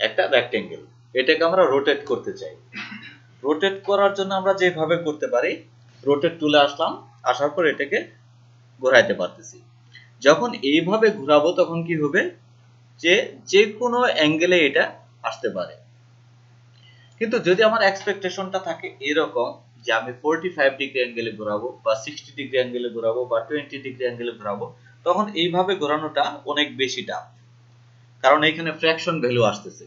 একটা রেক্টেঙ্গেল, এটাকে আমরা রোটেট করতে চাই। রোটেট করার জন্য আমরা যেভাবে করতে পারি, রোটেট টুলে আসলাম, আসার পর এটাকে ঘোরাইতে পারতেছি। যখন এইভাবে ঘোরাবো তখন কি হবে, যে কোনো অ্যাঙ্গেলে এটা আসতে পারে। কিন্তু যদি আমার এক্সপেকটেশনটা থাকে এরকম যে আমি 45 ডিগ্রি অ্যাঙ্গেলে ঘোরাবো বা 60 ডিগ্রি অ্যাঙ্গেলে ঘোরাবো বা 20 ডিগ্রি অ্যাঙ্গেলে ঘোরাবো, তখন এইভাবে ঘোরানোটা অনেক বেশি টাফ, কারণ এখানে ফ্র্যাকশন ভ্যালু আসতেছে।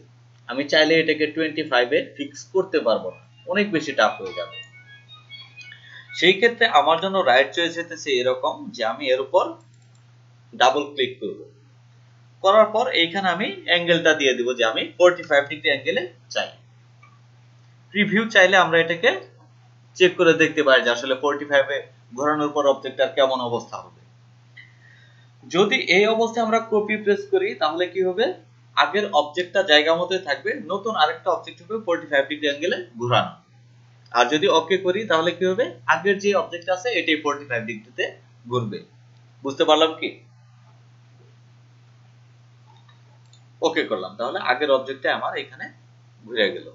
আমি চাইলে এটাকে 25 এ ফিক্স করতে পারবো না, অনেক বেশি টাফ হয়ে যাবে। সেই ক্ষেত্রে আমার জন্য রাইট চয়েস হতেছে এরকম যে আমি এর উপর ডাবল ক্লিক করব, করার পর এইখানে আমি অ্যাঙ্গেলটা দিয়ে দিব যে আমি 45 ডিগ্রি অ্যাঙ্গেলে চাই। প্রিভিউ চাইলে আমরা এটাকে চেক করে দেখতে পারি যে আসলে 45 এ ঘোরানোর পর অবজেক্টটার কেমন অবস্থা হবে। যদি এই অবস্থায় আমরা কপি প্রেস করি তাহলে কি হবে, আগের অবজেক্টটা জায়গা মতোই থাকবে, নতুন আরেকটা অবজেক্ট হবে 45 ডিগ্রি অ্যাঙ্গেলে ঘোরানো। আর যদি ওকে করি তাহলে কি হবে, আগের যে অবজেক্ট আছে এটাই 45 ডিগ্রিতে ঘুরবে। বুঝতে পারলাম কি? ওকে করলাম, তাহলে আগের অবজেক্টটা আমার এখানে ঘুরে গেল।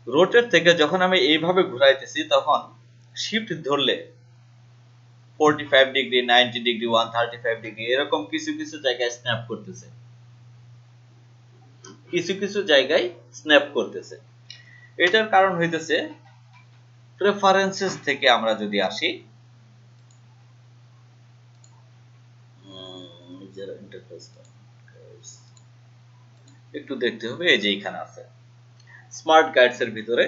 রোটেট থেকে যখন আমি এইভাবে ঘুরাইতেছি তখন শিফট ধরলে 45 ডিগ্রি, 90 ডিগ্রি, 135 ডিগ্রি এরকম কিছু কিছু জায়গায় স্ন্যাপ করতেছে, কিছু কিছু জায়গায় স্ন্যাপ করতেছে। এটার কারণ হইতেছে প্রেফারেন্সেস থেকে আমরা যদি আসি, একটু দেখতে হবে, এই যে এখানে আছে স্মার্ট গাইডস এর ভিতরে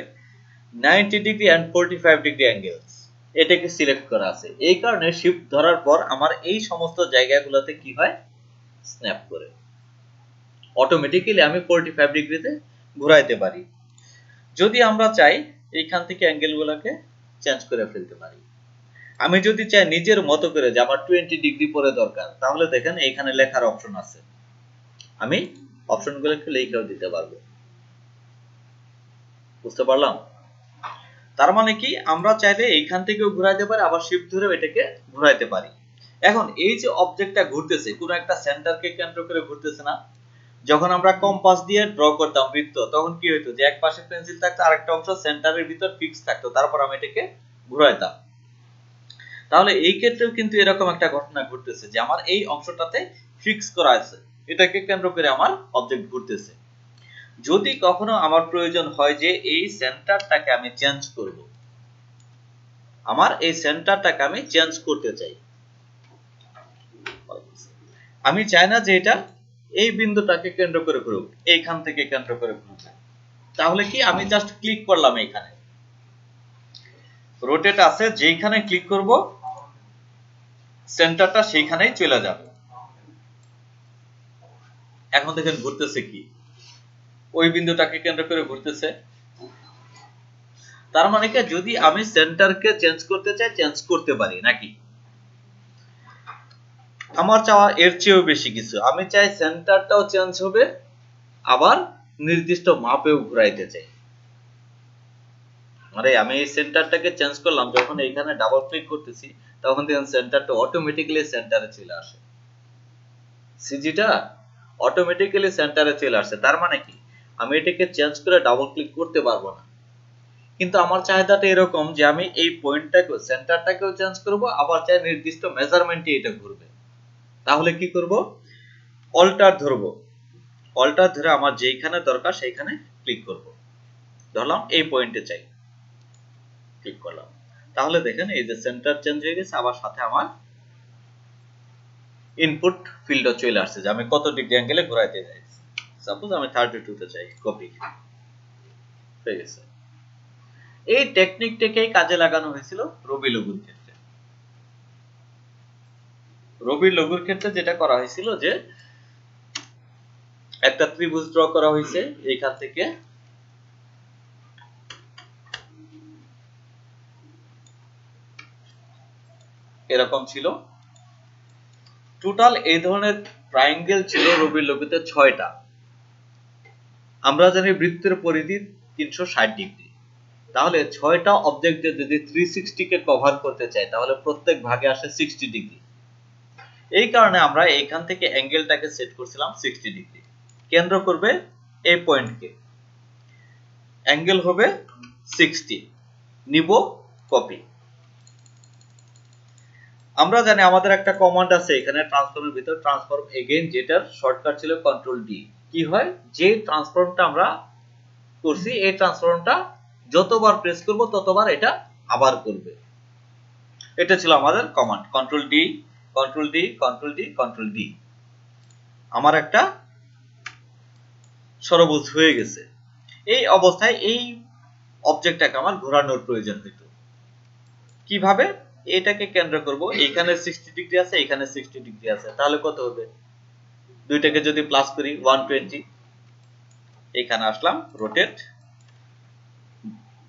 90 ডিগ্রি এন্ড 45 ডিগ্রি অ্যাঙ্গেলস এটাকে সিলেক্ট করা আছে। এই কারণে শিফট ধরার পর আমার এই সমস্ত জায়গাগুলোতে কি হয়, স্ন্যাপ করে অটোমেটিক্যালি আমি 45 ডিগ্রিতে ঘোরাইতে পারি। যদি আমরা চাই এইখান থেকে অ্যাঙ্গেলগুলোকে চেঞ্জ করে ফেলতে পারি। আমি যদি চাই নিজের মতো করে যে আমার 20 ডিগ্রি পরে দরকার, তাহলে দেখেন এইখানে লেখার অপশন আছে, আমি অপশনগুলো একটু লিখেও দিতে পারবো। বুঝতে পারলাম? তার মানে কি, আমরা চাইলে এইখান থেকেও ঘোরাইতে পারি, আবার শিফট ধরে এটাকে ঘোরাইতে পারি। এখন এই যে অবজেক্টটা ঘুরতেছে কোন একটা সেন্টারকে কেন্দ্র করে ঘুরতেছে না? যখন আমরা কম্পাস দিয়ে ড্র করতাম বৃত্ত, তখন কি হতো যে এক পাশে পেন্সিল থাকতো, আরেকটা অংশ সেন্টারের ভিতর ফিক্স থাকতো, তারপর আমি এটাকে ঘুরাইতাম। তাহলে এই ক্ষেত্রেও কিন্তু এরকম একটা ঘটনা ঘটতেছে যে আমার এই অংশটাতে ফিক্স করা আছে, এটাকে কেন্দ্র করে আমার অবজেক্ট ঘুরতেছে। যদি কখনো আমার প্রয়োজন হয় যে এই সেন্টারটাকে আমি চেঞ্জ করব, আমার এই সেন্টারটাকে আমি চেঞ্জ করতে চাই, আমি চাই না যে এটা এই বিন্দুটাকে কেন্দ্র করে ঘুরুক, এইখান থেকে কেন্দ্র করে ঘুরুক, তাহলে কি আমি জাস্ট ক্লিক করলাম, এইখানে রোটেট আছে, যেইখানে ক্লিক করব সেন্টারটা সেইখানেই চলে যাবে। এখন দেখেন ঘুরতেছে কি, ওই বিন্দুটাকে কেন্দ্র করে ঘুরতেছে। তার মানে কি, যদি আমি সেন্টারকে চেঞ্জ করতে চাই চেঞ্জ করতে পারি নাকি? আমার চাওয়া এর চেয়েও বেশি কিছু, আমি চাই সেন্টারটাও চেঞ্জ হবে, আবার নির্দিষ্ট মাপেও ঘুরাইতে চাই। আরে আমি এই সেন্টারটাকে চেঞ্জ করলাম, যখন এইখানে ডাবল ক্লিক করতেছি তখন দেখেন সেন্টারটা অটোমেটিক্যালি সেন্টারে চলে আসে, সিজিটা অটোমেটিক্যালি সেন্টারে চলে আসে। তার মানে কি, আমি এটাকে চেঞ্জ করে ডাবল ক্লিক করতে পারবো না। কিন্তু আমার চাহিদাটা এরকম যে আমি এই পয়েন্টটাকে সেন্টারটাকেও চেঞ্জ করব, আবার চাই নির্দিষ্ট মেজারমেন্টে এটা ঘুরবে। তাহলে কি করব, অল্টার ধরব, অল্টার ধরে আমার যেইখানে দরকার সেইখানে ক্লিক করব। ধরলাম এই পয়েন্টে চাই, ক্লিক করলাম, তাহলে দেখেন এই যে সেন্টার চেঞ্জ হয়ে গেছে, আবার সাথে আমার ইনপুট ফিল্ডও চলে আসছে যে আমি কত ডিগ্রি অ্যাঙ্গেলে ঘোরাইতে চাই। সাপোজ আমি 32 তে চাই, কপি হয়ে গেছে। এই টেকনিকটাকেই কাজে লাগানো হয়েছিল রবি লঘুর ক্ষেত্রে। রবি লঘুর ক্ষেত্রে যেটা করা হয়েছিল যে একটা ত্রিভুজ ড্র করা হয়েছে, এইখান থেকে এরকম ছিল, টোটাল এই ধরনের ট্রায়াঙ্গেল ছিল রবি লঘুতে 6টা। আমরা জানি বৃত্তের পরিধি 360 ডিগ্রি, তাহলে 6টা অবজেক্টে যদি 360 কে কভার করতে চাই তাহলে প্রত্যেক ভাগে আসে 60 ডিগ্রি। এই কারণে আমরা এইখান থেকে অ্যাঙ্গেলটাকে সেট করছিলাম 60 ডিগ্রি, কেন্দ্র করবে এই পয়েন্টকে, অ্যাঙ্গেল হবে 60, নিব কপি। আমরা জানি আমাদের একটা কমান্ড আছে এখানে ট্রান্সফর্মের ভিতর, ট্রান্সফর্ম এগেইন, যেটার শর্টকাট ছিল কন্ট্রোল ডি। কি হয়, যে ট্রান্সফর্মটা আমরা করছি এই ট্রান্সফর্মটা যতবার প্রেস করব ততবার এটা আবার করবে। এটা ছিল আমাদের command, control D, control D, control D, control D. আমার একটা ষড়ভুজ হয়ে গেছে। এই অবস্থায় এই অবজেক্টটাকে আমার ঘোরানোর প্রয়োজন হইতো। কিভাবে? এটাকে কেন্দ্র করব, এখানে 60 ডিগ্রি আছে, এখানে 60 ডিগ্রি আছে, তাহলে কত হবে? দুইটাকে যদি প্লাস করি 120। এখানে আসলাম, রোটেট,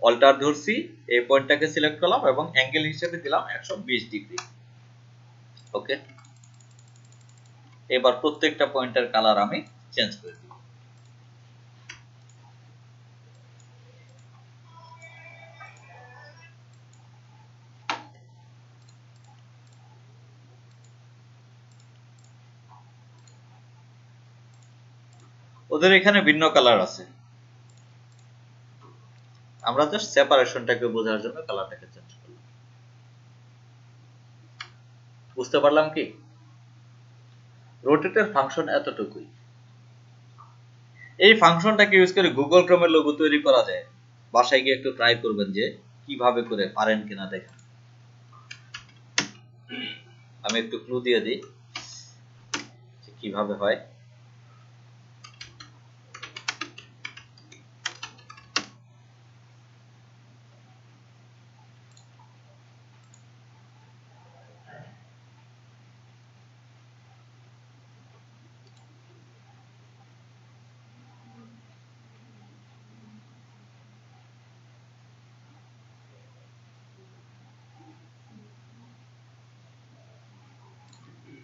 অল্টার ধরছি, এই পয়েন্টটাকে সিলেক্ট করলাম এবং অ্যাঙ্গেল হিসেবে দিলাম 120 ডিগ্রি। ওকে, এবার প্রত্যেকটা পয়েন্টের কালার আমি চেঞ্জ করে দিব। ওদের এখানে ভিন্ন কালার আছে, আমরা জাস্ট সেপারেশনটাকে বোঝার জন্য কালারটাকে চেঞ্জ করলাম। বুঝতে পারলাম কি? রোটেটের ফাংশন এতটুকুই। এই ফাংশনটাকে ইউজ করে গুগল ক্রোমের লোগো তৈরি করা যায়। বাসায় গিয়ে একটু ট্রাই করবেন যে কিভাবে করে পারেন কিনা দেখেন। আমি একটু ক্লু দিয়ে দিই কিভাবে হয়।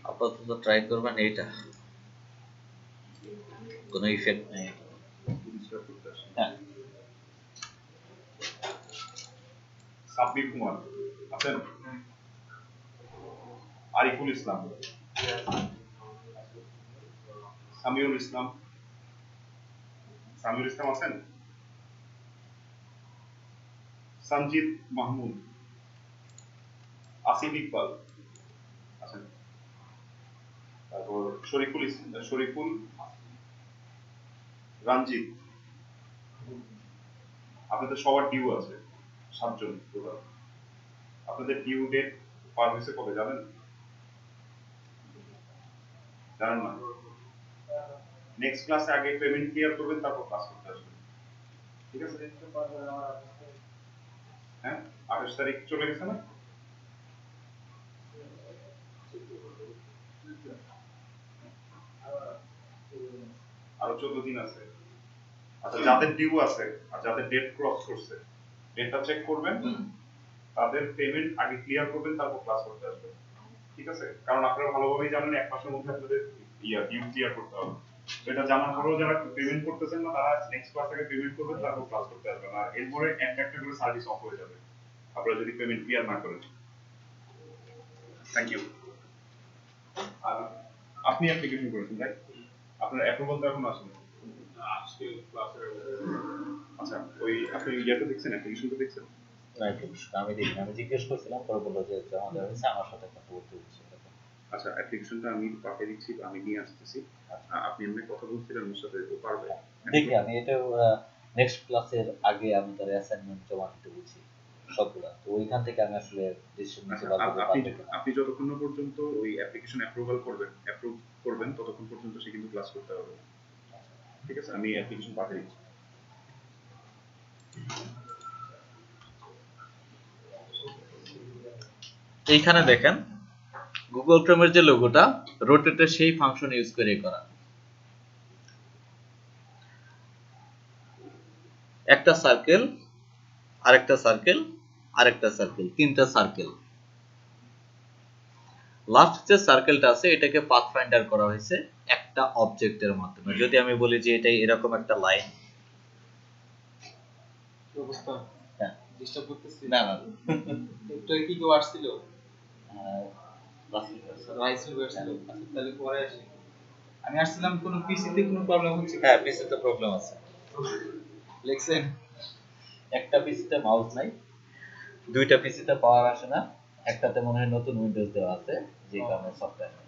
আপাতত ট্রাই করবেন এইটা, কোনো ইফেক্ট নেই। হ্যাঁ, সাব্বির কুমার আছেন? আরিফুল ইসলাম, সামিউল ইসলাম, সামিউল ইসলাম আছেন? সঞ্জিত মাহমুদ, আসিফ ইকবাল আছেন? তারপর শরীফুল রঞ্জিত। আপনাদের সবার ডিউ আছে 7 জন টোটাল। আপনাদের ডিউ ডেট পার হয়েছে কবে জানেন? জানেন না? নেক্সট ক্লাসে আগে পেমেন্ট ক্লিয়ার করবেন, তারপর ক্লাস করতে আসবেন, ঠিক আছে? হ্যাঁ, 28 তারিখ চলে গেছে না? আরো 14 দিন আছে। আচ্ছা, যাদের ডিউ আছে আর যাদের ডেট ক্রস করছে, ডেটটা চেক করবেন, তাদের পেমেন্ট আগে ক্লিয়ার করবেন, তারপর ক্লাস করতে আসবেন, ঠিক আছে? কারণ আপনারা ভালোভাবেই জানেন 1 মাসের মধ্যে আপনাদের ডিউ ক্লিয়ার করতে হবে। তো এটা জানার পরেও যারা পেমেন্ট করতেছেন না, তারা নেক্সট ক্লাস থেকে পেমেন্ট করবেন, তারপর ক্লাস করতে আসবেন। আর এরপরে একটা একটা করে সার্ভিস অফ হয়ে যাবে আপনারা যদি পেমেন্ট ক্লিয়ার না করেন। Thank you. আর আপনি অ্যাপ্লিকেশন করেছেন, রাইট? আপনার অ্যাপ্রুভাল তো এখন আসেনি। আজকে ক্লাসে আচ্ছা, ওই আপনি ইয়াটা দেখছেন, অ্যাপ্লিকেশনটা দেখছেন? আমি দেখিনি, আমি জিজ্ঞেস করছিলাম, পরে বললো যে জমা দেওয়া হয়েছে, আমার সাথে কথা বলতে হচ্ছে। আচ্ছা, অ্যাপ্লিকেশনটা আমি পাঠিয়ে দিচ্ছি, আমি নিয়ে আসতেছি। আপনি এমনি কথা বলছিলেন ওর সাথে, ও পারবে? দেখি, আমি এটা নেক্সট ক্লাসের আগে আমি তার অ্যাসাইনমেন্ট জমা দিতে বলছি সবগুলা, তো ওইখান থেকে আমি আসলে ডিসিশন নিতে পারবো যে পারবে কিনা। আপনি যতক্ষণ না পর্যন্ত ওই অ্যাপ্লিকেশন অ্যাপ্রুভ করবেন ততক্ষণ পর্যন্ত সে কিন্তু ক্লাস করতে হবে, ঠিক আছে? আমি অ্যাপ্লিকেশন পাঠিয়ে দিচ্ছি। এইখানে দেখেন গুগল ক্রোমের যে লোগোটা, রোটেটের সেই ফাংশন ইউজ করে করা। একটা সার্কেল, আরেকটা সার্কেল, আরেকটা সার্কেল, তিনটা সার্কেল। লাস্ট যে সার্কেলটা আছে এটাকে পাথফাইন্ডার করা হয়েছে একটা অবজেক্টের মাধ্যমে। যদি আমি বলি যে এটাই এরকম একটা লাইন, অবস্থা হ্যাঁ, ডিস্টার্ব করতেছি না না, একটু কি কেউ আসছিল? রাসেল রাইসেল বেসলো তাহলে পরে আসি আমি আসছিলাম কোনো পিসিতে কোনো প্রবলেম হচ্ছে হ্যাঁ, পিসিতে প্রবলেম আছে। লেখছেন একটা পিসিতে মাউস নাই, দুইটা পিসিতে পাওয়ার আসে না, একটাতে মনে হয় নতুন উইন্ডোজ দেওয়া আছে, যে কারণে সফটওয়্যার নেই।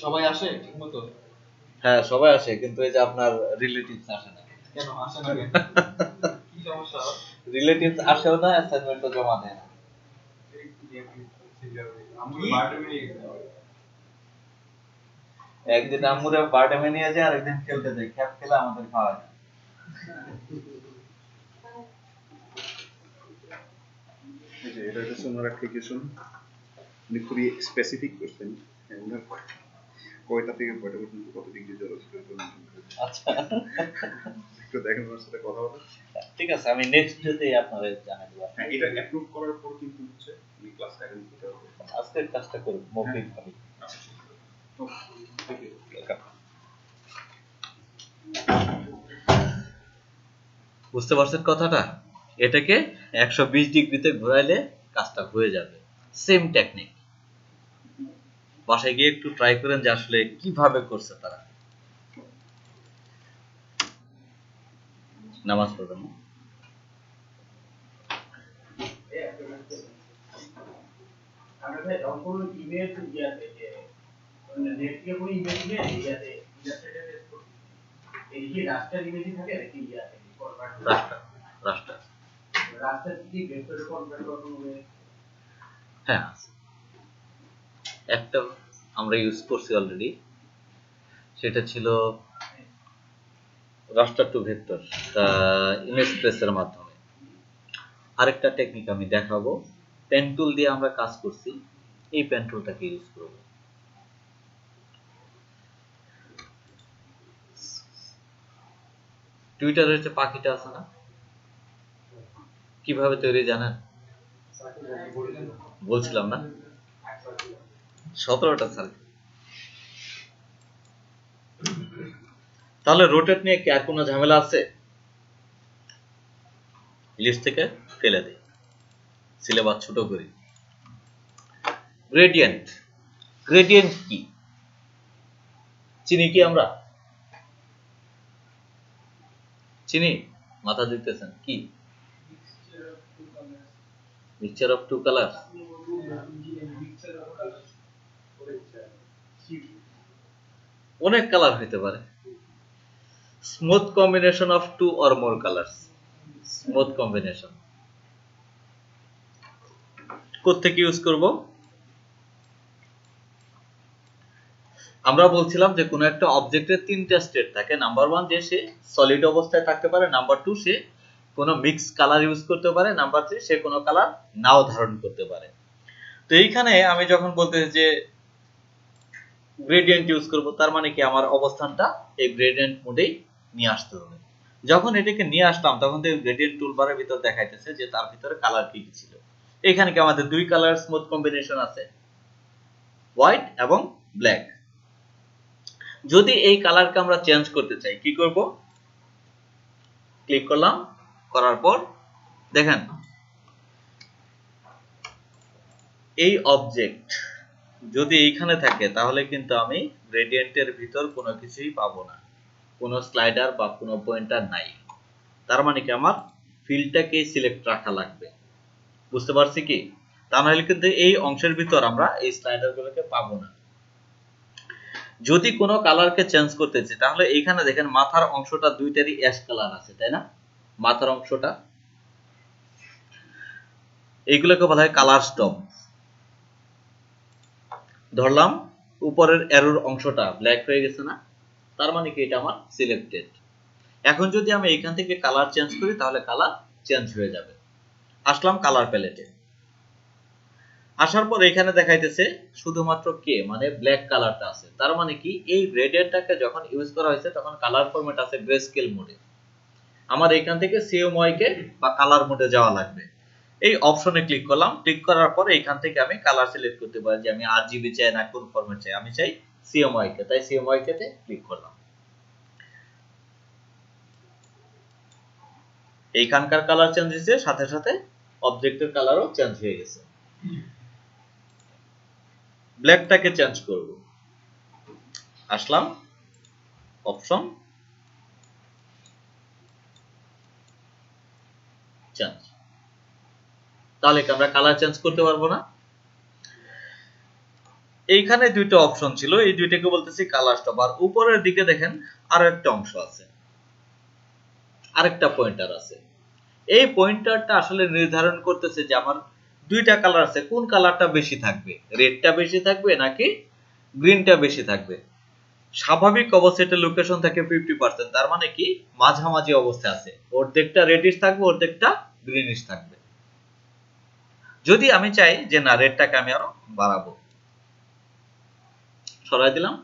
সবাই আসে ঠিকমতো হ্যাঁ, সবাই আসে, কিন্তু এই যে আপনার রিলেটিভস আসে না। কেন আসে না কেন কি সমস্যা রিলেটিভস আসেও না, অ্যাসাইনমেন্টও জমা দেয় না। একদিন আম্মুরে বার্থডে নিয়ে যায়, আর একদিন খেলতে যায়, খেপ খেলে আমাদের খাওয়া যায়। এই যে এটা হচ্ছে ওনার অ্যাপ্লিকেশন, উনি খুবই স্পেসিফিক কোশ্চেন, ওনার কয়টা থেকে কয়টা পর্যন্ত কত ডিগ্রি জ্বর ছিল এটা মেনশন করেছে। আচ্ছা, একটু দেখেন ওনার সাথে কথা বলেন। ঠিক আছে, আমি নেক্সট ডেতে আপনাদের জানাই দেব। হ্যাঁ, এটা অ্যাপ্রুভ করার পর কিন্তু হচ্ছে উনি ক্লাস অ্যাটেন্ড করতে পারবেন। আজকের কাজটা করুন মৌখিক ভাবে। Thank you. বুঝতে পারছেন কথাটা? এটাকে 120 ডিগ্রিতে ঘোরাইলে কাজটা হয়ে যাবে। Same technique. বাসায় গিয়ে একটু ট্রাই করেন যে আসলে কিভাবে করছে তারা। নামাজ পড়বেন না? আমরা ভাই যখন ইমেল ইয়াতে যে নেট থেকে কোনো ইমেল নিয়ে ইয়াতে ইলাস্ট্রেটর টেস্ট করি, এই যে রাস্টার ইমেজই থাকে নাকি ইয়াতে ফরম্যাট রাস্টার রাস্টার কি ভেক্টরে কনভার্ট করার কোনো way? হ্যাঁ, একটা আমরা ইউজ করছি অলরেডি, সেটা ছিল রাস্টার টু ভেক্টর ইমেজ প্রেসের মাধ্যমে। আরেকটা টেকনিক আমি দেখাবো, পেন টুল দিয়ে আমরা কাজ করছি, এই পেন টুলটাকে ইউজ করব। টুইটারের যে পাখিটা আছে না, কিভাবে তৈরি জানেন? বলছিলাম না, 17টা সার্কেল। তাহলে রোটেট নিয়ে কি আর কোনো ঝামেলা আছে? লিস্ট থেকে ফেলে দেই, সিলেবাস ছোট করি। গ্রেডিয়েন্ট, গ্রেডিয়েন্ট কি চিনি? কি আমরা চিনি? মাথা দিতেছেন কি? Mixture of two colour. অনেক কালার হইতে পারে। Smooth combination of two or more colours. Smooth combination কোত্থেকে ইউজ করব? আমরা বলছিলাম যে কোনো একটা অবজেক্টের তিনটা স্টেট থাকে। নাম্বার 1 যে সে সলিড অবস্থায় থাকতে পারে, নাম্বার 2 সে কোনো মিক্স কালার ইউজ করতে পারে, নাম্বার 3 সে কোনো কালার নাও ধারণ করতে পারে। তো এইখানে আমি যখন বলতেছি যে গ্রেডিয়েন্ট ইউজ করব, তার মানে কি আমার অবস্থানটা এই গ্রেডিয়েন্ট মোডেই নিয়ে আসতে হবে। যখন এটাকে নিয়ে আসলাম তখন তো গ্রেডিয়েন্ট টুলবারের ভিতর দেখাইতেছে যে তার ভিতরে কালার কি কি ছিল। এখানে কি আমাদের দুই কালার স্মুথ কম্বিনেশন আছে, হোয়াইট এবং ব্ল্যাক। যদি এই কালারকে আমরা চেঞ্জ করতে চাই কি করব? ক্লিক করলাম, করার পর দেখেন এই অবজেক্ট যদি এইখানে থাকে তাহলে কিন্তু আমি গ্রেডিয়েন্টের ভিতর কোনো কিছুই পাবো না, কোনো স্লাইডার বা কোনো পয়েন্টার নাই। তার মানে কি আমার ফিল্ডটাকে সিলেক্ট রাখা লাগবে। বুঝতে পারছি কি? তা নাহলে কিন্তু এই অংশের ভিতর আমরা এই স্লাইডারগুলোকে পাবো না। যদি কোনো কালারকে চেঞ্জ করতে চাই তাহলে এইখানে দেখেন মাথার অংশটা দুইটারই অ্যাশ কালার আছে, তাই না? মাথার অংশটা, এইগুলোকে বলা হয় কালার স্টপ। ধরলাম উপরের অ্যারোর অংশটা ব্ল্যাক হয়ে গেছে না, তার মানে কি এটা আমার সিলেক্টেড। এখন যদি আমি এখান থেকে কালার চেঞ্জ করি তাহলে কালার চেঞ্জ হয়ে যাবে। আসলাম কালার প্যালেটে, আসার পর এখানে দেখাইতেছে শুধুমাত্র কে মানে ব্ল্যাক কালারটা আছে। তার মানে কি এই গ্রেডিয়েন্টটাকে যখন ইউজ করা হয়েছে তখন কালার ফরম্যাট আছে গ্রে স্কেল মোডে। আমার এখান থেকে সিএমওয়াই কে বা কালার মোডে যাওয়া লাগবে। এই অপশনে ক্লিক করলাম, ক্লিক করার পর এখান থেকে আমি কালার সিলেক্ট করতে পারি যে আমি আরজিবি চাই না কোন ফরম্যাট চাই। আমি চাই সিএমওয়াই কে, তাই সিএমওয়াই কে তে ক্লিক করলাম। এইখানকার কালার চেঞ্জ হয়েছে, সাথে সাথে অবজেক্টের কালারও চেঞ্জ হয়ে গেছে। ব্ল্যাকটাকে চেঞ্জ করব, আসলাম অপশন চেঞ্জ। তাহলে কি আমরা কালার চেঞ্জ করতে পারবো না? এইখানে দুইটা অপশন ছিল, এই দুইটাকে বলতেছি কালার স্টপ। আর উপরের দিকে দেখেন আরো একটা অংশ আছে, আরেকটা পয়েন্টার আছে। এই পয়েন্টারটা আসলে নির্ধারণ করতেছে যে আমার দুইটা কালার আছে, কোন কালারটা বেশি থাকবে, রেডটা বেশি থাকবে নাকি গ্রিনটা বেশি থাকবে। স্বাভাবিক অবস্থায় লোকেশন থাকে 50%, তার মানে কি মাঝামাঝি অবস্থায় আছে, অর্ধেকটা রেডিশ থাকবে অর্ধেকটা গ্রিনিশ থাকবে। যদি আমি চাই যে না রেডটাকে আমি আরো বাড়াবো, সরাই দিলাম,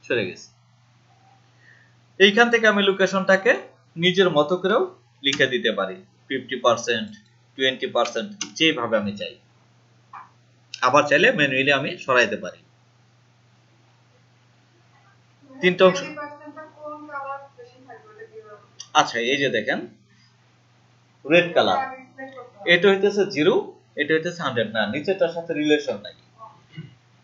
সরে গেছে। এইখান থেকে আমি লোকেশনটাকে নিজের মতো করেও লিখে দিতে পারি, 50%, 20%, যেভাবে আমি চাই। আবার চাইলে ম্যানুয়ালি আমি সরাইতে পারি। তিনটা অংশ। আচ্ছা, এই যে দেখেন রেড কালার, এটা হইতেছে 0, এটা হইতেছে 100 না, নিচেরটার সাথে রিলেশন নাই।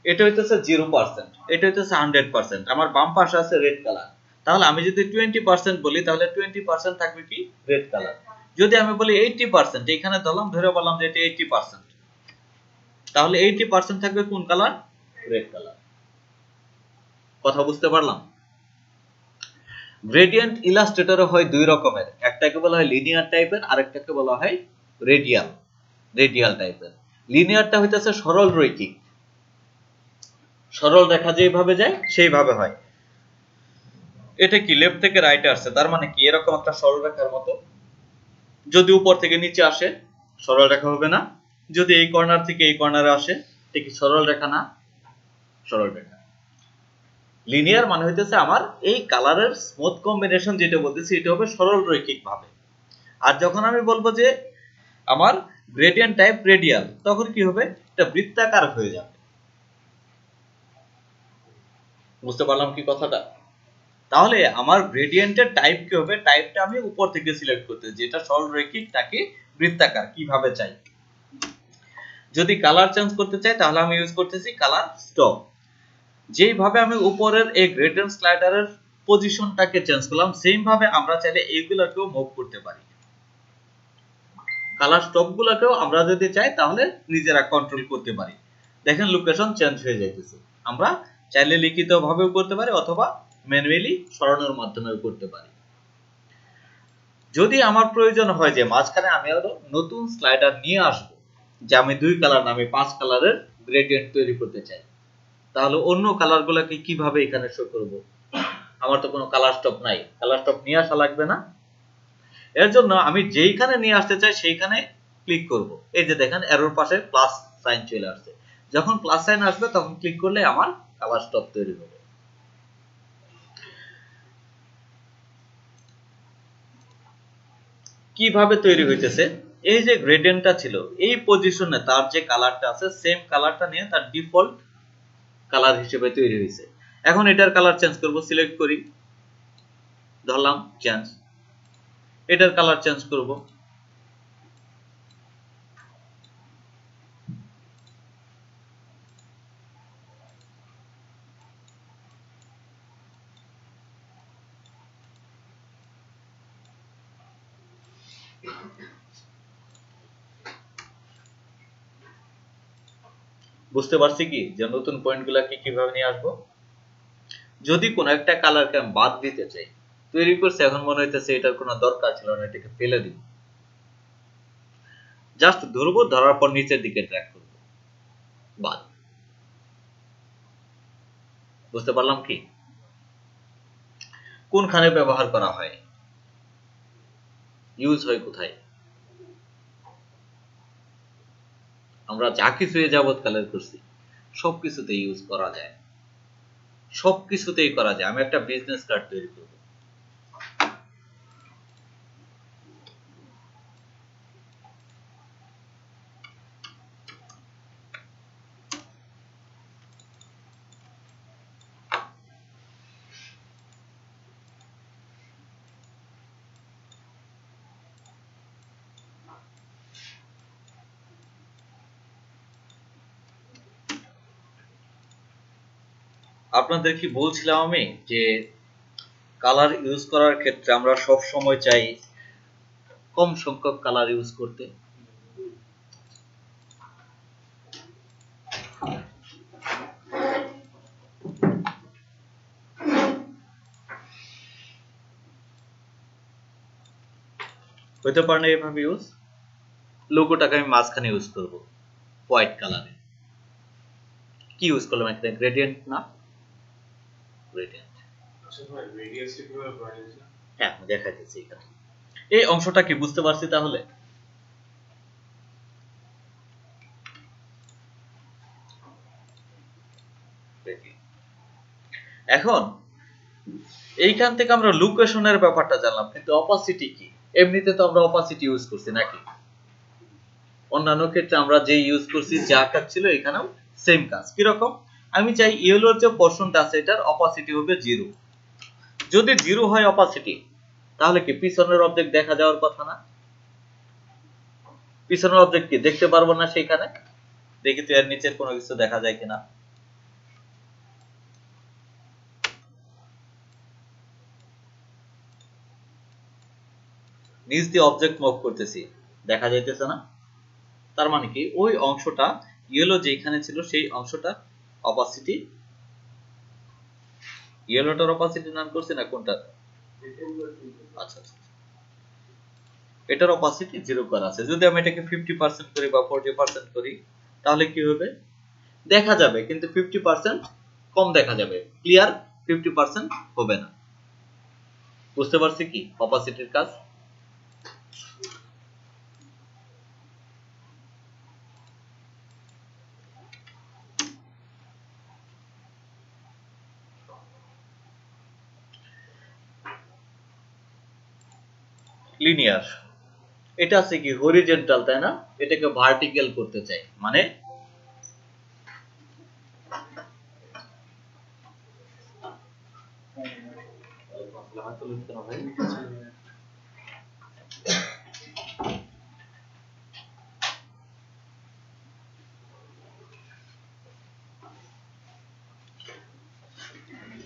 এটা হইতেছে 0%, এটা হইতেছে 100%। আমার বাম পাশে আছে রেড কালার, তাহলে আমি যদি 20% বলি তাহলে 20% থাকবে কি রেড কালার। যদি আমি বলি 80%, এখানে ধরে বললাম যে এটা 80%, তাহলে 80% থাকবে কোন কালার? Red colour. কথা বুঝতে পারলাম? গ্রেডিয়েন্ট ইলাস্ট্রেটরে হয় দুই রকমের, একটাকে বলা হয় লিনিয়ার টাইপের, আরেকটাকে বলা হয় রেডিয়াল টাইপের। লিনিয়ারটা হইতেছে সরল রৈখিক, সরল রেখা যেভাবে যায় সেইভাবে হয়। এটা কি লেফট থেকে রাইটে আসছে, তার মানে কি এরকম একটা সরল রেখার মতো। যদি উপর থেকে নিচে আসে সরল রেখা হবে না, যদি এই কর্নার থেকে এই কর্নারে আসে এটা কি সরল রেখা না? সরল রেখা। লিনিয়ার মানে হইতেছে আমার এই কালারের স্মুথ কম্বিনেশন, যেটা বলতেছি এটা হবে সরল রৈখিক ভাবে। আর যখন আমি বলবো যে আমার গ্রেডিয়েন্ট টাইপ রেডিয়াল, তখন কি হবে? এটা বৃত্তাকার হয়ে যাবে। বুঝতে পারলাম কি কথাটা? তাহলে আমার গ্রেডিয়েন্টের টাইপ কি হবে? টাইপটা আমি উপর থেকে সিলেক্ট করতে, যেটা সরলরৈখিক নাকি বৃত্তাকার কিভাবে চাই। যদি কালার চেঞ্জ করতে চাই তাহলে আমি ইউজ করতেছি কালার স্টপ। যেইভাবে আমি উপরের এই গ্রেডিয়েন্ট স্লাইডারের পজিশনটাকে চেঞ্জ করলাম, সেম ভাবে আমরা চাইলে এইগুলোকেও মুভ করতে পারি। কালার স্টপ গুলোকেও আমরা যদি চাই তাহলে নিজেরা কন্ট্রোল করতে পারি। দেখেন লোকেশন চেঞ্জ হয়ে যাইতেছে। আমরা চাইলে লিখিত ভাবেও করতে পারি অথবা ম্যানুয়ালি সরানোর মাধ্যমেও করতে পারি। যদি আমার প্রয়োজন হয় যে মাঝখানে আমি আরো নতুন স্লাইডার নিয়ে আসবো, যে আমি 2 কালার না আমি 5 কালারের গ্রেডিয়েন্ট তৈরি করতে চাই, তাহলে অন্য কালারগুলোকে কিভাবে এখানে শো করব? আমার তো কোনো কালার স্টপ নাই, কালার স্টপ নিয়ে আসা লাগবে না। এর জন্য আমি যেইখানে নিয়ে আসতে চাই সেইখানে ক্লিক করব। এই যে দেখেন এরোর পাশে প্লাস সাইন চলে আসছে, যখন প্লাস সাইন আসবে তখন ক্লিক করলে আমার কালার স্টপ তৈরি হবে। কিভাবে তৈরি হইতেছে? এই যে গ্রেডিয়েন্টটা ছিল এই পজিশনে তার যে কালারটা আছে সেম কালারটা নিয়ে তার ডিফল্ট কালার হিসেবে তৈরি হয়েছে। এখন এটার কালার চেঞ্জ করব, সিলেক্ট করি, ধরলাম চেঞ্জ, এটার কালার চেঞ্জ করব, বুঝতে পারছি কি যে নতুন পয়েন্টগুলোকে কিভাবে নিয়ে আসবো। যদি কোনো একটা কালারকে আমি বাদ দিতে চাই, তৈরি করছে, এখন মনে হইতেছে এটার কোনো দরকার ছিল না, এটাকে ফেলে দিব, জাস্ট ধরবো, ধরার পর নিচের দিকে ড্র্যাগ করব, বাদ। বুঝতে পারলাম কি? কোনখানে ব্যবহার করা হয়, ইউজ হয় কোথায়? আমরা যা কিছু এ যাবৎ কালার করছি সবকিছুতে ইউজ করা যায়, সবকিছুতেই করা যায়। আমি একটা বিজনেস কার্ড তৈরি করব, আপনাদের কি বলছিলাম আমি যে কালার ইউজ করার ক্ষেত্রে আমরা সব সময় চাই কম সংখ্যক কালার ইউজ করতে। হইতে পারে না এভাবে ইউজ, লোগোটাকে আমি মাঝখানে ইউজ করব হোয়াইট কালারে। কি ইউজ করলাম এখানে? গ্রেডিয়েন্ট না, গ্রেডিয়েন্ট। আচ্ছা ভাই, রেডিয়াস কিভাবে বাড়িয়েছে? হ্যাঁ, আমি দেখাইতেছি এখানে। এই অংশটা কি বুঝতে পারছি তাহলে? এখন এইখান থেকে আমরা লোকেশনের ব্যাপারটা জানলাম, কিন্তু অপাসিটি কি? এমনিতে তো আমরা অপাসিটি ইউজ করছি নাকি? অন্যান্য ক্ষেত্রে আমরা যে ইউজ করছি যা কাজ ছিল এখানেও সেম কাজ। কিরকম? আমি চাই ইয়েলোর যে পোরশনটা আছে এটার অপাসিটি হবে 0। যদি 0 হয় অপাসিটি, তাহলে কি পিছনের অবজেক্ট দেখা যাওয়ার কথা না? পিছনের অবজেক্ট কি দেখতে পারবো না সেইখানে? দেখি তো এর নিচের কোনো কিছু দেখা যায় কিনা। নিচ দিয়ে অবজেক্ট মুভ করতেছি, দেখা যাইতেছে না? তার মানে কি ওই অংশটা ইয়েলো যেখানে ছিল সেই অংশটা অপাসিটি, ইয়েলোটার অপাসিটি নাম করছি না কোনটা? আচ্ছা আচ্ছা, এটার অপাসিটি 0 করা আছে। যদি আমি এটাকে 50% করি বা 40% করি তাহলে কি হবে? দেখা যাবে, কিন্তু 50% কম দেখা যাবে, ক্লিয়ার 50% হবে না। বুঝতে পারছি কি অপাসিটির কাজ? লিনিয়ার, এটা আছে কি হরিজন্টাল, তাই না? এটাকে ভার্টিক্যাল করতে চাই, মানে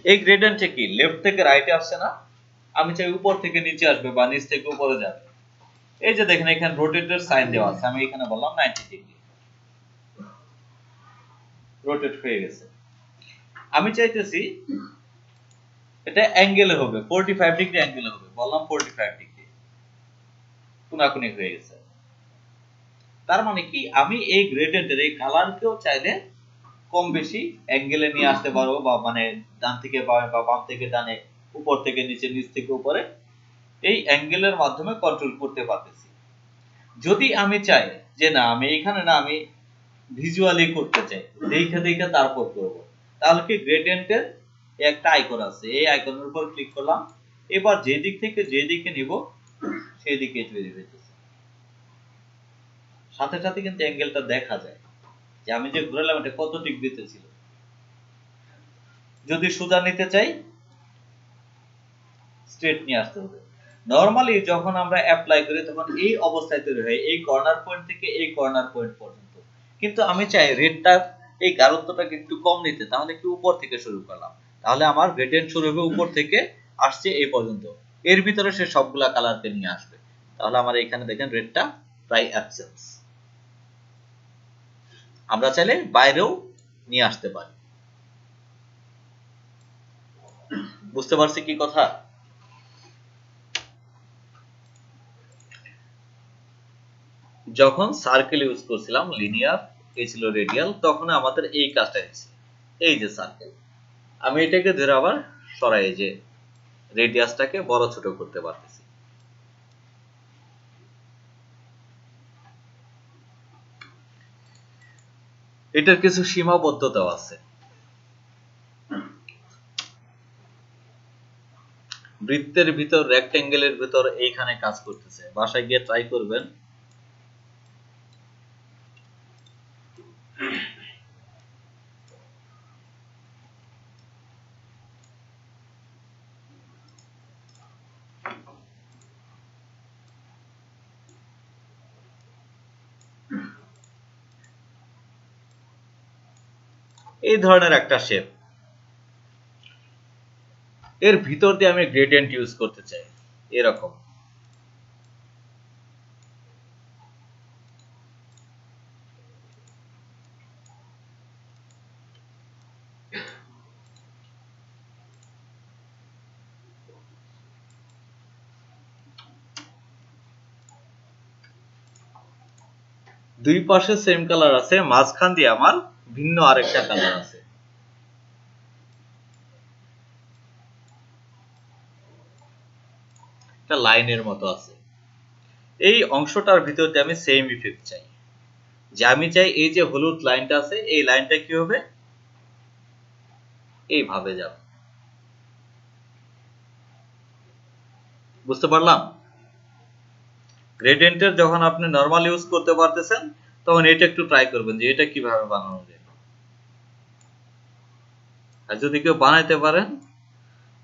এই গ্রেডিয়েন্টে কি লেফট থেকে রাইটে আসছে না? আমি চাই উপর থেকে নিচে আসবে বা নিচ থেকে উপরে যাবে। এই যে দেখেন এখানে রোটেটের সাইন দেওয়া আছে, আমি এখানে বললাম 90 ডিগ্রি, রোটেট হয়ে গেছে। আমি চাইতেছি এটা অ্যাঙ্গেলে হবে, 45 ডিগ্রি অ্যাঙ্গেলে হবে, বললাম 45 ডিগ্রি, কোনাকুনি হয়ে গেছে। তার মানে কি আমি এই গ্রেডিয়েন্টের এই কালারকেও চাইলে কম বেশি অ্যাঙ্গেলে নিয়ে আসতে পারবো, বা মানে ডান থেকে বামে বা বাম থেকে ডানে, উপর থেকে নিচে, নিচ থেকে উপরে, এই অ্যাঙ্গেলের মাধ্যমে কন্ট্রোল করতে পারতেছি। যদি আমি চাই যে না আমি এখানে না, আমি ভিজুয়ালি করতে চাই, দেখে দেখে তারপর করব, তাহলে কি গ্রেডিয়েন্টের একটা আইকন আছে, এই আইকনের উপর ক্লিক করলাম, এবার যে দিক থেকে যে দিকে নিব সেই দিকে তৈরি হইতেছে। সাথে সাথে কিন্তু অ্যাঙ্গেলটা দেখা যায় যে আমি যে ঘুরালাম এটা কত ডিগ্রিতে ছিল। যদি সোজা নিতে চাই স্ট্রেট নিয়ে আসতে হবে। নরমালি যখন আমরা অ্যাপ্লাই করি তখন এই অবস্থায় তৈরি হয়, এই কর্নার পয়েন্ট থেকে এই কর্নার পয়েন্ট পর্যন্ত। কিন্তু আমি চাই রেডটা এই গাঢ়ত্বটাকে একটু কম নিতে, তাহলে কি উপর থেকে শুরু করলাম, তাহলে আমার গ্রেডিয়েন্ট শুরু হবে উপর থেকে, আসছে এই পর্যন্ত, এর ভিতরে সে সবগুলা কালারকে নিয়ে আসবে। তাহলে আমার এখানে দেখেন রেডটা প্রায় অ্যাবসেন্স। আমরা চাইলে বাইরেও নিয়ে আসতে পারি। বুঝতে পারছি কি কথা? যখন সার্কেল ইউজ করছিলাম লিনিয়ার, এই ছিল রেডিয়াল, তখন আমাদের এই কাজটা হয়েছে। এই যে সার্কেল, আমি এটাকে ধরে আবার সরাই, যে রেডিয়াসটাকে বড় ছোট করতে পারতেছি। এটার কিছু সীমাবদ্ধতাও আছে। বৃত্তের ভিতর, রেক্টেঙ্গেলের ভিতর এইখানে কাজ করতেছে, বাসায় গিয়ে ট্রাই করবেন। এই ধরনের একটা শেপ, এর ভিতর দিয়ে আমি গ্রেডিয়েন্ট ইউজ করতে চাই এরকম। দুই পাশে সেম কালার আছে, মাঝখান দিয়ে আমার ভিন্ন আরেকটা কালার আছে। একটা লাইনের মতো আছে। এই অংশটার ভিতর দিয়ে আমি সেম ইফেক্ট চাই, যে আমি চাই এই যে হলুদ লাইনটা আছে এই লাইনটা কি হবে, এইভাবে যাবে। বুঝতে পারলাম? গ্রেডিয়েন্টের যখন আপনি নরমাল ইউজ করতে পারতেছেন তখন এটা একটু ট্রাই করবেন যে এটা কিভাবে বানানো যায়। আর যদি কেউ বানাইতে পারেন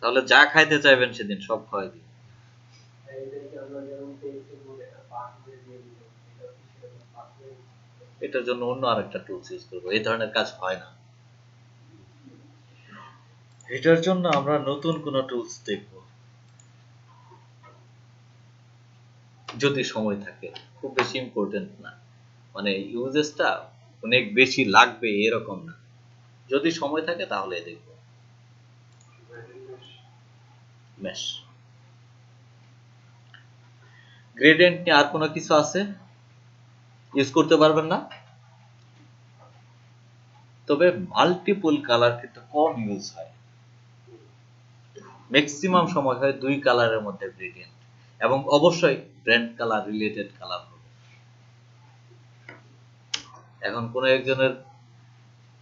তাহলে যা খাইতে চাইবেন সেদিন সব খাওয়াই দিন। এটার জন্য অন্য আরেকটা টুলস ইউজ করবো, এই ধরনের কাজ হয় না। এটার জন্য আমরা নতুন কোন টুলস দেখব যদি সময় থাকে। খুব বেশি ইম্পর্টেন্ট না, মানে ইউজেসটা অনেক বেশি লাগবে এরকম না, যদি সময় থাকে তাহলে দেখব। মেশ গ্রেডিয়েন্ট নিয়ে আর কোনো কিছু আছে ইউজ করতে পারবেন না, তবে মাল্টিপল কালার কিন্তু কম ইউজ হয়, ম্যাক্সিমাম সময় হয় দুই কালারের মধ্যে গ্রেডিয়েন্ট, এবং অবশ্যই ব্র্যান্ড কালার রিলেটেড কালার হবে। এখন কোন একজনের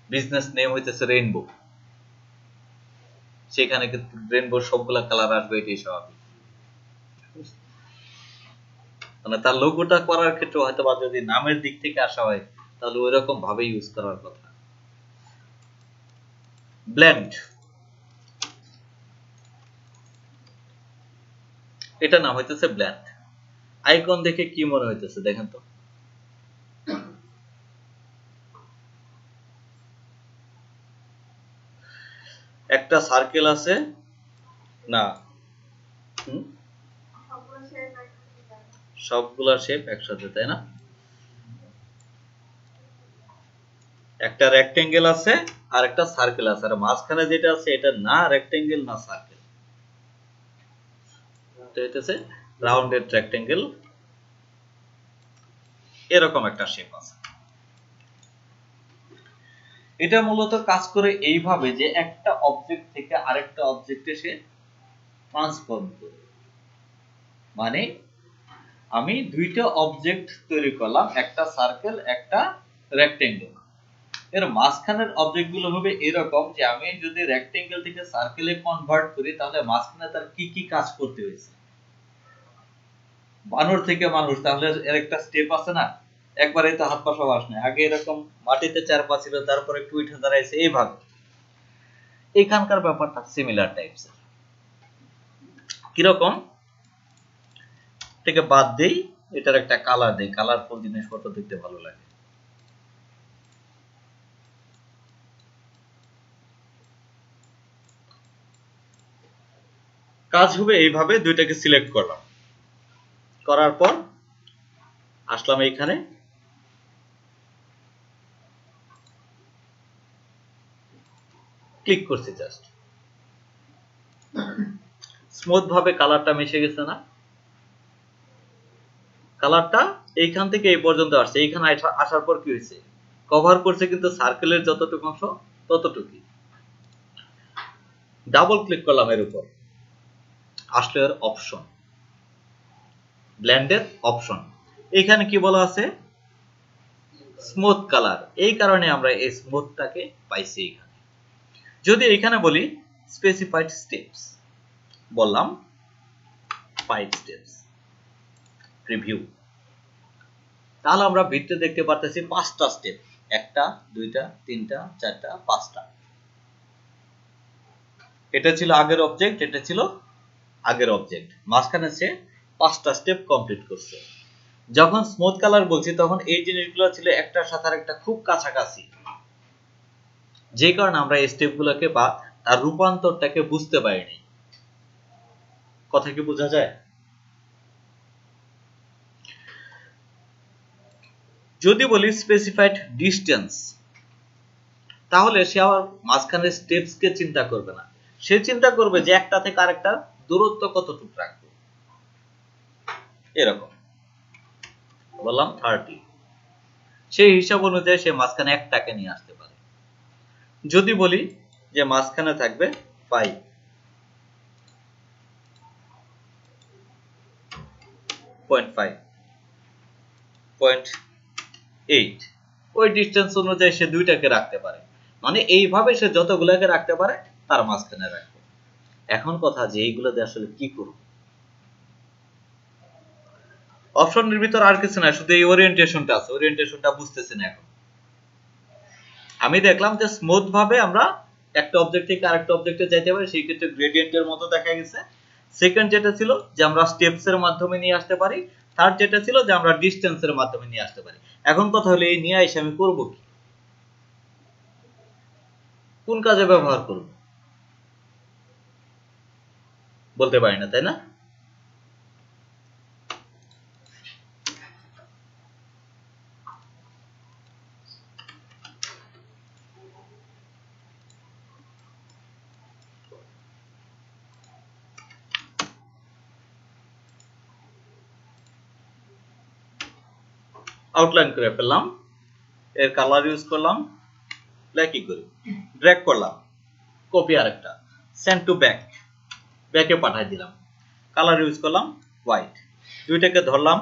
বিজনেস নেম হইতেছে রেইনবো, সেখানে কিন্তু রেইনবোর সবগুলা কালার আসবে, এটাই স্বাভাবিক। মানে তার লোগোটা করার ক্ষেত্রে হয়তো বা যদি নামের দিক থেকে আসা হয় তাহলে ওই রকম ভাবে ইউজ করার কথা। ব্লেন্ড, এটা নাম হইতেছে ব্লেন্ড। আইকন দেখে কি মনে হইতেছে দেখেন তো? একটা সার্কেল আছে না, সবগুলা শেপ একসাথে, তাই না? একটা রেক্টেঙ্গেল আছে আর একটা সার্কেল আছে, আর মাঝখানে যেটা আছে এটা না রেক্টেঙ্গেল না সার্কেল, এটা হইতেছে রাউন্ডেড রেক্টেঙ্গেল, এরকম একটা শেপ আছে। এটা মূলত কাজ করে এইভাবে যে একটা অবজেক্ট থেকে আরেকটা অবজেক্টে সে ট্রান্সফর্ম করে। মানে আমি দুইটা অবজেক্ট তৈরি করলাম, একটা সার্কেল একটা রেক্টেঙ্গেল, এর মাঝখানের অবজেক্ট গুলো হবে এরকম যে আমি যদি রেক্টেঙ্গেল থেকে সার্কেলে কনভার্ট করি তাহলে মাঝখানে তার কি কি কাজ করতে হয়েছে। বানর থেকে মানুষ, তাহলে এর একটা স্টেপ আছে না, একবারে তো হাত পা সব আসে না, আগে এরকম মাটিতে চার পা ছিল, তারপরে একটু উঠে দাঁড়াইছে, এইভাবে। এখানকার ব্যাপারটা সিমিলার টাইপস। কিরকম থেকে বাদ দেই, এটার একটা কালার দেই, কালারফুল জিনিসপত্র দেখতে ভালো লাগে। কাজ হবে এইভাবে, দুইটাকে সিলেক্ট করলাম, করার পর আসলাম এইখানে, ক্লিক করছি জাস্ট, স্মুথ ভাবে কালারটা মিশে গেছে না? কালারটা এইখান থেকে এই পর্যন্ত আসছে, এইখানে আসার পর কি হয়েছে, কভার করছে কিন্তু সার্কেলের যতটুকু অংশ ততটুকুই। ডাবল ক্লিক করলাম এর উপর, আসলে এর অপশন, ব্লেন্ডের অপশন, এখানে কি বলা আছে, স্মুথ কালার, এই কারণে আমরা এই স্মুথটাকে পাইছি এখানে। যদি এখানে বলি স্পেসিফাইড স্টেপস, বললাম 5 স্টেপস প্রিভিউ, তাহলে আমরা ভিতরে দেখতে পারতেছি 5টা স্টেপ, 1টা 2টা 3টা 4টা 5টা। এটা ছিল আগের অবজেক্ট, এটা ছিল আগের অবজেক্ট, মাঝখানে সে 5টা স্টেপ কমপ্লিট করছে। যখন স্মুথ কালার বলছি তখন এই জিনিসগুলো ছিল একটার সাথে আরেকটা খুব কাছাকাছি, যে কারণে আমরা এই স্টেপগুলোকে বা তার রূপান্তরটাকে বুঝতে পারিনি। কথা কি বোঝা যায়? যদি বলি স্পেসিফাইড ডিস্টেন্স, তাহলে সে আবার মাঝখানে স্টেপস কে চিন্তা করবে না, সে চিন্তা করবে যে একটা থেকে আরেকটা দূরত্ব কতটুকু রাখবে। এরকম বললাম 30, সেই হিসাব অনুযায়ী সে মাঝখানে একটাকে নিয়ে আসতে পারে। যদি বলি যে মাঝখানে থাকবে 5.5, 0.8, ওই ডিস্টেন্স অনুযায়ী সে দুইটাকে রাখতে পারে, মানে এইভাবে সে যতগুলোকে রাখতে পারে তার মাঝখানে রাখবে। এখন কথা যে এইগুলো দিয়ে আসলে কি করব? অপশনের ভিতর আর কিছু না, শুধু এই ওরিয়েন্টেশনটা আছে, ওরিয়েন্টেশনটা বুঝতেছি না এখন। আমি দেখলাম যে স্মুথ ভাবে আমরা একটা অবজেক্ট থেকে আরেকটা অবজেক্টে যাইতে পারি, সেই ক্ষেত্রে গ্রেডিয়েন্টের মতো দেখা গেছে। সেকেন্ড যেটা ছিল যে আমরা স্টেপস এর মাধ্যমে নিয়ে আসতে পারি, থার্ড যেটা ছিল যে আমরা ডিসটেন্সের মাধ্যমে নিয়ে আসতে পারি। এখন কথা হলো এই নিয়ে এসে আমি করব কি, কোন কাজে ব্যবহার করব বলতে পারি না, তাই না? আউটলাইন করে ফেললাম, এর কালার ইউজ করলাম, ব্ল্যাকই করি, ড্র্যাগ করলাম, কপি আরেকটা, সেন্ড টু ব্যাক, ব্যাকে পাঠিয়ে দিলাম, কালার ইউজ করলাম হোয়াইট, দুইটাকে ধরলাম,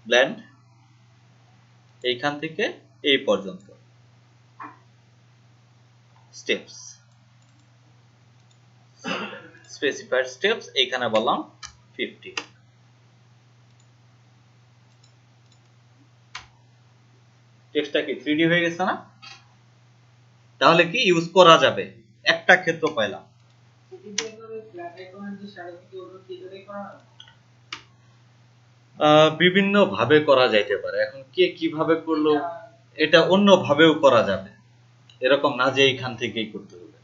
ব্লেন্ড, এইখান থেকে এই পর্যন্ত স্টেপস, স্পেসিফাইড স্টেপস এইখানে বললাম 50। টেক্সটটা কি 3D হয়ে গেছে না? তাহলে কি ইউজ করা যাবে, একটা ক্ষেত্র পাইলাম। বিভিন্ন ভাবে করা যাইতে পারে, এখন কে কিভাবে করলো এটা অন্য ভাবেও করা যাবে, এরকম না যে এইখান থেকেই করতে হবে।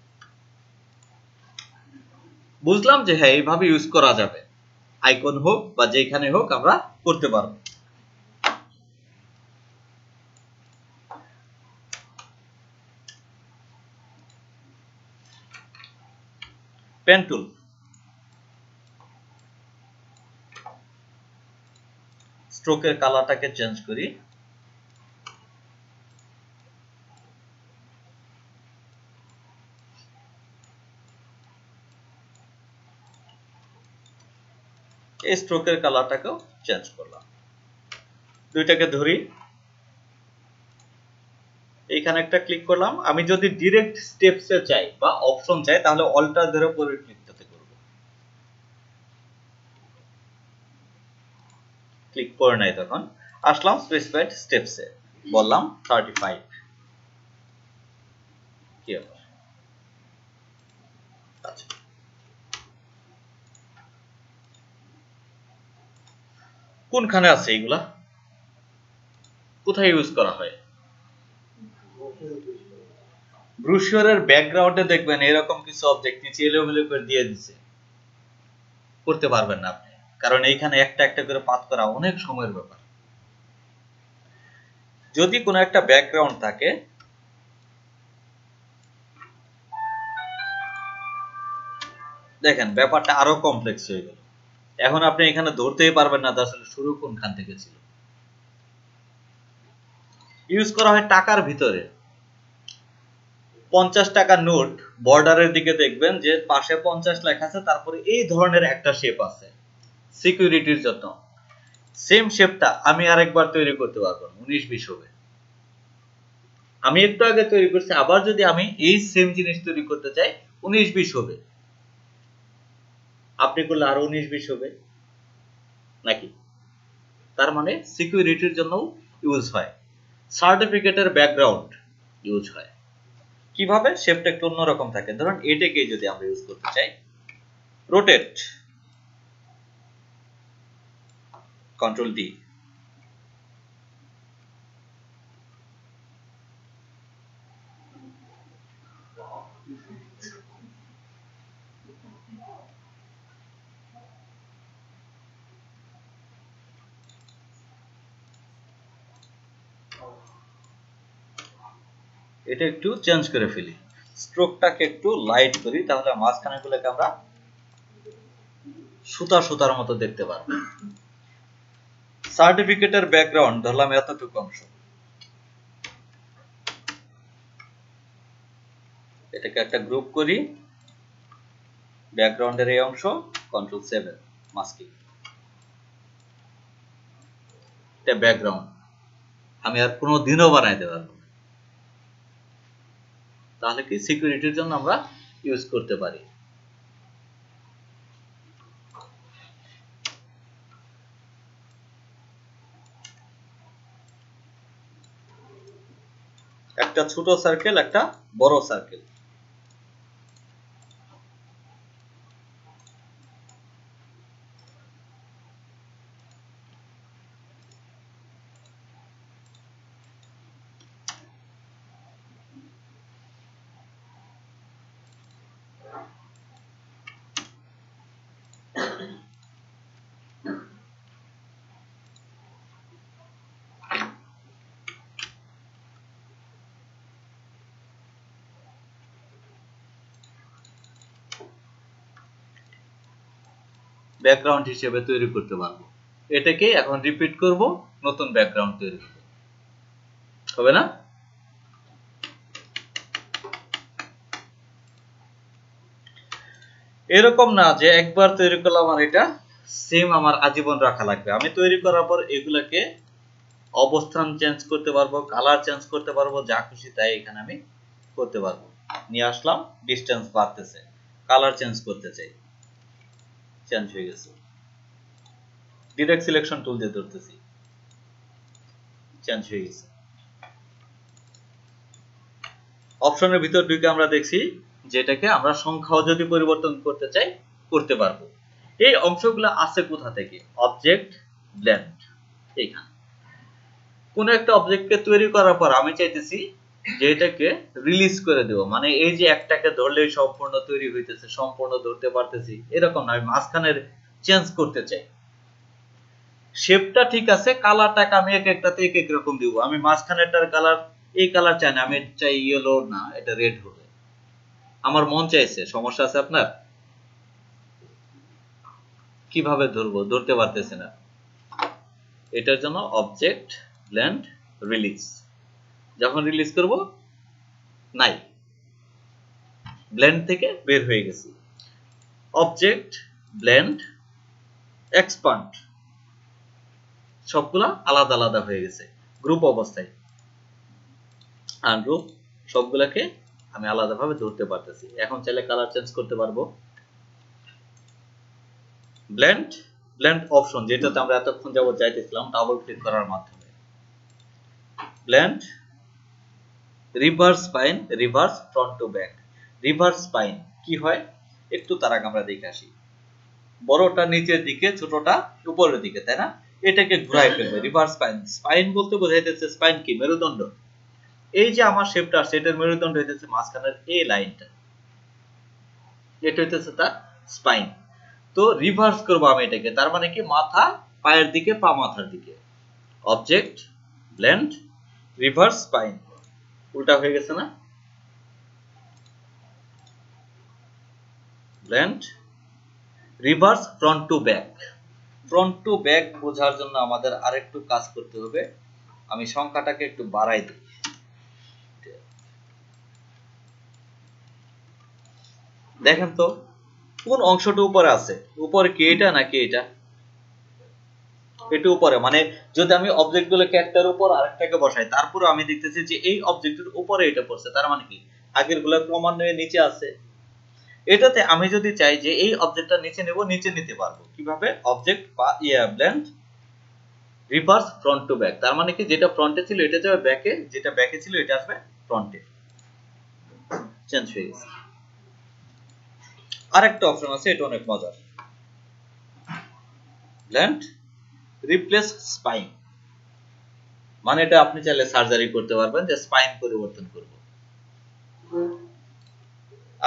বুঝলাম যে হ্যাঁ এইভাবে ইউজ করা যাবে, আইকন হোক বা যেখানে হোক আমরা করতে পারবো। পেন টুল, স্ট্রোকের কালারটাকে চেঞ্জ করি, এই স্ট্রোকের কালারটাকেও চেঞ্জ করলাম, দুইটাকে ধরি, এইখানে একটা ক্লিক করলাম। আমি যদি ডিরেক্ট স্টেপসে চাই বা অপশন চাই তাহলে অল্টার ধরে পরের ক্লিকটাতে করব, ক্লিক করে নাই, তখন আসলাম স্পেসিফাইড স্টেপসে, বললাম 35, কি হবে? আচ্ছা, কোনখানে আছে এইগুলা, কোথায় ইউজ করা হয়? ব্রুশিওরের ব্যাকগ্রাউন্ডে দেখবেন এরকম কিছু অবজেক্ট নিচে এলোমেলো করে দিয়ে দিচ্ছে, করতে পারবেন না আপনি, কারণ এইখানে একটা একটা করে পাত করা অনেক সময়ের ব্যাপার। যদি কোনো একটা ব্যাকগ্রাউন্ড থাকে, দেখেন ব্যাপারটা আরো কমপ্লেক্স হয়ে গেল। এখন আপনি এখানে ধরতেই পারবেন না আসলে শুরু কোনখান থেকে ছিল। ইউজ করা হয় টাকার ভিতরে, 50 টাকার নোট বর্ডারের দিকে দেখবেন যে পাশে 50 লেখা আছে, তারপরে এই ধরনের একটা শেপ আছে সিকিউরিটির জন্য। সেম শেপটা আমি আরেকবার তৈরি করতে পারবো, 19-20 হবে। আমি একটু আগে তৈরি করছি, আবার যদি আমি এই সেম জিনিস তৈরি করতে চাই 19-20 হবে, আপনি করলে আরো 19-20 হবে নাকি? তার মানে সিকিউরিটির জন্য ইউজ হয়, সার্টিফিকেটের ব্যাকগ্রাউন্ড ইউজ হয়। কিভাবে? শেপটা একটু অন্যরকম থাকে। ধরুন এটাকে যদি আমরা ইউজ করতে চাই, রোটেট, কন্ট্রোল ডি, এটা একটু চেঞ্জ করে ফেলি, স্ট্রোকটাকে একটু লাইট করি, তাহলে মাঝখানে গুলোকে আমরা সুতা সুতার মতো দেখতে পারবো। সার্টিফিকেটের ব্যাকগ্রাউন্ড ধরলাম এতটুকু অংশ, এটাকে একটা গ্রুপ করি, ব্যাকগ্রাউন্ডের এই অংশ Ctrl+7 মাস্কিং, এটা ব্যাকগ্রাউন্ড। আমি আর কোনো দিনও বানাইতে পারবো না, তাহলে কি সিকিউরিটির জন্য আমরা ইউজ করতে পারি। একটা ছোট সার্কেল, একটা বড় সার্কেল। ব্যাকগ্রাউন্ড হিসেবে তৈরি করতে পারবো, এটাকে এখন রিপিট করব, নতুন ব্যাকগ্রাউন্ড তৈরি করব, হবে না? এরকম না যে একবার তৈরি করলাম আর এটা সেম আমার আজীবন রাখা লাগবে। আমি তৈরি করার পর এগুলোকে অবস্থান চেঞ্জ করতে পারবো, কালার চেঞ্জ করতে পারবো, যা খুশি তাই এখানে আমি করতে পারবো। নিয়ে আসলাম, ডিসটেন্স বাড়তেছে, কালার চেঞ্জ করতে চাই, চেঞ্জ হয়ে গেছে। ডিরেক্ট সিলেকশন টুল দিয়ে ধরতেছি, চেঞ্জ হয়ে গেছে। অপশনের ভিতর ঢুকে আমরা দেখছি যেটাকে আমরা সংখ্যাও যদি পরিবর্তন করতে চাই করতে পারবো। এই অংশগুলো আছে কোথা থেকে? Object blend. এইখানে কোন একটা অবজেক্টকে তৈরি করার পর আমি চাইতেছি যে এটাকে রিলিজ করে দেব, মানে এই যে একটাকে ধরলেই সম্পূর্ণ তৈরি হইতেছে, সম্পূর্ণ ধরতে পারতেছি এরকম না, আমি মাঝখানের চেঞ্জ করতে চাই। শেপটা ঠিক আছে, কালারটাকে আমি এক একটাতে এক এক রকম দিব। আমি মাঝখানেরটার কালার এই কালার চাই না, আমি চাই ইয়েলো, না এটা রেড হবে, আমার মন চাইছে। সমস্যা আছে আপনার? কিভাবে ধরবো? ধরতে পারতেছে না। এটার জন্য অবজেক্ট ব্লেন্ড রিলিজ, যখন রিলিজ করব নাই, ব্লেন্ড থেকে বের হয়ে গেছে। অবজেক্ট ব্লেন্ড এক্সপান্ড, সবগুলা আলাদা আলাদা হয়ে গেছে গ্রুপ অবস্থায়। আনগ্রুপ সবগুলাকে আমি আলাদাভাবে ধরতে পারতেছি। এখন চাইলে কালার চেঞ্জ করতে পারবো। ব্লেন্ড ব্লেন্ড অপশন, যেটাতে আমরা এতক্ষণ যাবত যাইতেছিলাম ডাবল ক্লিক করার মাধ্যমে। Blend reverse spine, reverse front to back. Reverse spine কি হয় একটু তার আগে আমরা দেখে আসি। বড়টা নিচের দিকে, ছোটটা উপরের দিকে, তাই না? এটাকে ঘুরাই ফেলবে, রিভার্স স্পাইন। স্পাইন বলতে বোঝাইতেছে স্পাইন কি? মেরুদণ্ড। এই যে আমার শেপটা আছে এটার মেরুদণ্ড হইতেছে মাঝখানের এই লাইনটা, এটা হইতেছে তার স্পাইন। তো রিভার্স করবো আমি এটাকে, তার মানে কি মাথা পায়ের দিকে, পা মাথার দিকে। অবজেক্ট ব্লেন্ড রিভার্স স্পাইন, উল্টা হয়ে গেছে না? Blend reverse front to back. Front to back বোঝার জন্য আমাদের আরেকটু কাজ করতে হবে। আমি সংখ্যাটাকে একটু বাড়াই দিই। দেখেন তো কোন অংশটা উপরে আছে? উপরে কি এটা নাকি এটা? এটা উপরে, মানে যদি আমি অবজেক্ট গুলোকে একটার উপর আরেকটাকে বসাই, তারপরে আমি দেখতেছি যে এই অবজেক্টের উপরে এটা পড়ছে, তার মানে কি আগের গুলো ক্রমান্বয়ে নিচে আছে। এটাতে আমি যদি চাই যে এই অবজেক্টটা নিচে নেব, নিচে নিতে পারবো কিভাবে? অবজেক্ট বা blend reverse front to back, তার মানে কি যেটা ফ্রন্টে ছিল এটা যাবে ব্যাকে, যেটা ব্যাকে ছিল এটা আসবে ফ্রন্টে। চেঞ্জ হয়ে গেছে। আরেকটা অপশন আছে, এটা অনেক মজার, ব্লেন্ড রিপ্লেস স্পাইন। মানে এটা আপনি চাইলে সার্জারি করতে পারবেন যে স্পাইন পরিবর্তন করব।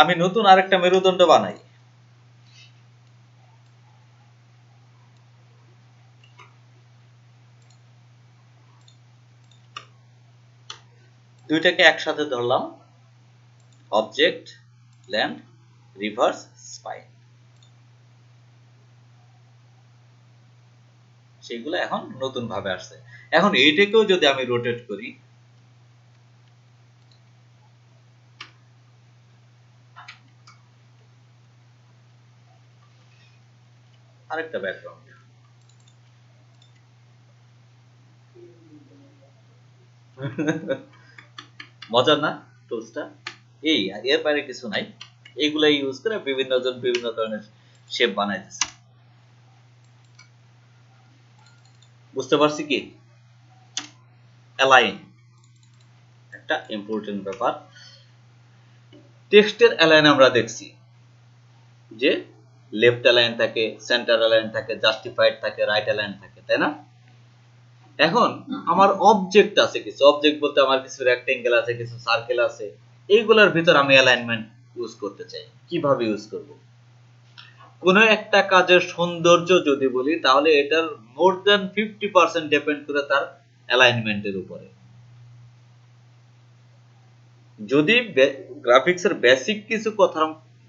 আমি নতুন আরেকটা মেরুদণ্ড বানাই। দুইটাকে একসাথে ধরলাম, অবজেক্ট ল্যান্ড রিভার্স স্পাইন, সেগুলো এখন নতুন ভাবে আসছে। এখন এইটাকেও যদি আমি রোটেট করি, আরেকটা ব্যাকগ্রাউন্ড, মজার না টুলসটা? এই এর বাইরে কিছু নাই, এইগুলা ইউজ করে বিভিন্ন জন বিভিন্ন ধরনের শেপ বানাইতেছে। বুঝতে পারছি কি? অ্যালাইন একটা ইম্পর্টেন্ট ব্যাপার। টেক্সটের অ্যালাইন আমরা দেখছি যে লেফট অ্যালাইন থাকে, সেন্টার অ্যালাইন থাকে, জাস্টিফাইড থাকে, রাইট অ্যালাইন থাকে, তাই না? এখন আমার অবজেক্ট আছে কিছু, অবজেক্ট বলতে আমার কিছু রেক্টেঙ্গেল আছে, কিছু সার্কেল আছে, এইগুলোর ভিতর আমি অ্যালাইনমেন্ট ইউজ করতে চাই। কিভাবে ইউজ করব? কোন একটা কাজের সৌন্দর্য যদি বলি, তাহলে এটার মোর দ্যান 50% ডিপেন্ড করে তার অ্যালাইনমেন্টের উপরে। যদি গ্রাফিক্সের বেসিক কিছু কথা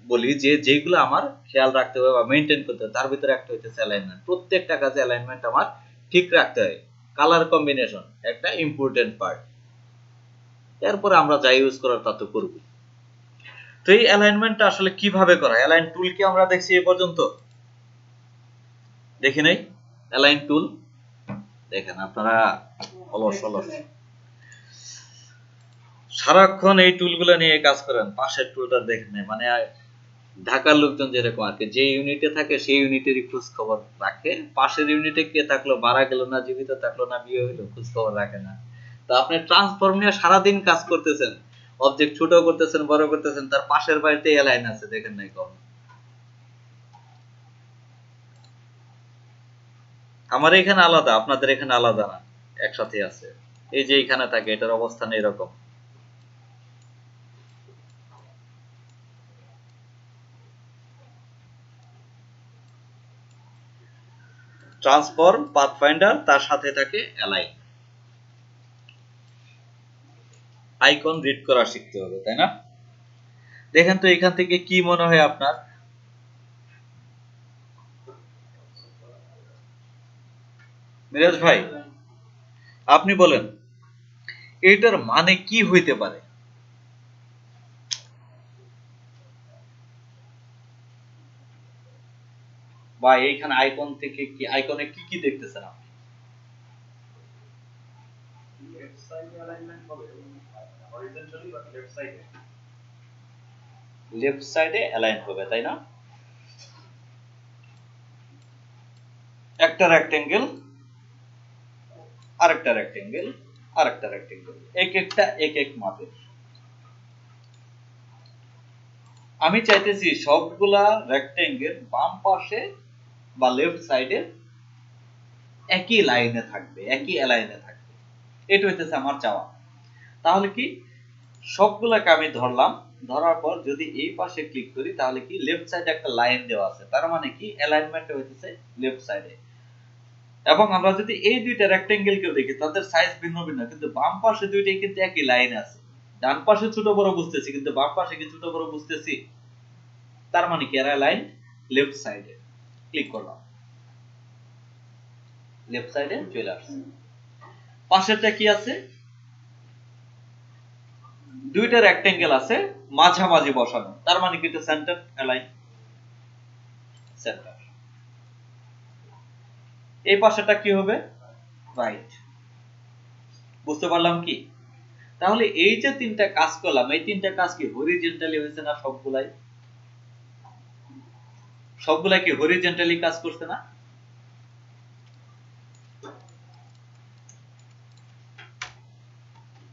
বলি, যে যেগুলো আমার খেয়াল রাখতে হবে বা মেনটেন করতে হবে, তার ভিতরে একটা হচ্ছে অ্যালাইনমেন্ট। প্রত্যেকটা কাজে অ্যালাইনমেন্ট আমার ঠিক রাখতে হয়। কালার কম্বিনেশন একটা ইম্পর্টেন্ট পার্ট। এরপরে আমরা যা ইউজ করার তা তো করব। তো এই অ্যালাইনমেন্টটা আসলে কিভাবে করা? অ্যালাইন টুল কি আমরা দেখছি এই পর্যন্ত? দেখি নাই অ্যালাইন টুল? দেখেন আপনারা অলস অলস সারাক্ষণ এই টুলগুলো নিয়ে কাজ করেন, পাশের টুলটা দেখেন নাই। মানে ঢাকার লোকজন যেরকম আর কি, যে ইউনিটে থাকে সেই ইউনিটেরই খোঁজ খবর রাখে, পাশের ইউনিটে কে থাকলো, মারা গেল না জীবিত থাকলো না বিয়ে হইলো, খোঁজ খবর রাখে না। তো আপনি ট্রান্সফর্ম নিয়ে সারাদিন কাজ করতেছেন, অবজেক্ট ছোট করতেছেন, বড় করতেছেন, তার পাশের বাড়িতে অ্যালাইন আছে, দেখেন নাই কখন? আমার এখানে আলাদা, আপনাদের এখানে আলাদা না, একসাথে আছে। এই যে এখানে থাকে, এটার অবস্থান এরকম। ট্রান্সফর্ম, পাথফাইন্ডার, তার সাথে থাকে অ্যালাইন। আইকন রিড করা শিখতে হবে, তাই না? দেখেন তো এখান থেকে কি মনে হয় আপনার? মিরাজ ভাই আপনি বলেন, এটার মানে কি হইতে পারে? বা এইখানে আইকন থেকে কি, আইকনে কি কি দেখতেছেন আপনি? লেফট সাইডে অ্যালাইনমেন্ট হবে, হরিজন্টালি বাট লেফট সাইডে। লেফট সাইডে অ্যালাইন হবে, তাই না? একটা রেক্টেঙ্গেল, আরেকটা রেক্টেঙ্গেল, আরেকটা রেক্টেঙ্গেল, এক একটা এক এক মাপের। আমি চাইতেছি সবগুলা রেক্টেঙ্গেল বাম পাশে বা লেফট সাইডে একই লাইনে থাকবে, একই অ্যালাইনে থাকবে, এটা হইতেছে আমার চাওয়া। তাহলে কি সবগুলাকে আমি ধরলাম, ধরার পর যদি এই পাশে ক্লিক করি, তাহলে কি লেফট সাইডে একটা লাইন দেওয়া আছে, তার মানে কি অ্যালাইনমেন্ট হইতেছে লেফট সাইডে। এবং আমরা যদি এই দুইটা রেক্টেঙ্গেল কেও দেখি, তাদের সাইজ ভিন্ন ভিন্ন, কিন্তু বাম পাশে দুইটাই কিন্তু একই লাইনে আছে। ডান পাশে ছোট বড় বুঝতেছি, কিন্তু বাম পাশে কি ছোট বড় বুঝতেছি? তার মানে কি এরা লাইন লেফট সাইডে। ক্লিক করলাম, লেফট সাইডে চলে আসছে। পাশেরটা কি আছে? দুইটা রেক্টেঙ্গেল আছে মাঝামাঝি বসানো, তার মানে কি এটা সেন্টার অ্যালাইন, সেন্টার। এই পাশেরটা কি হবে? রাইট। বুঝতে পারলাম কি? তাহলে এই যে তিনটা কাজ করলাম, এই তিনটা কাজ কি হরিজন্টালি হয়েছে না? সবগুলাই সবগুলাই কি হরিজন্টালি কাজ করছে না?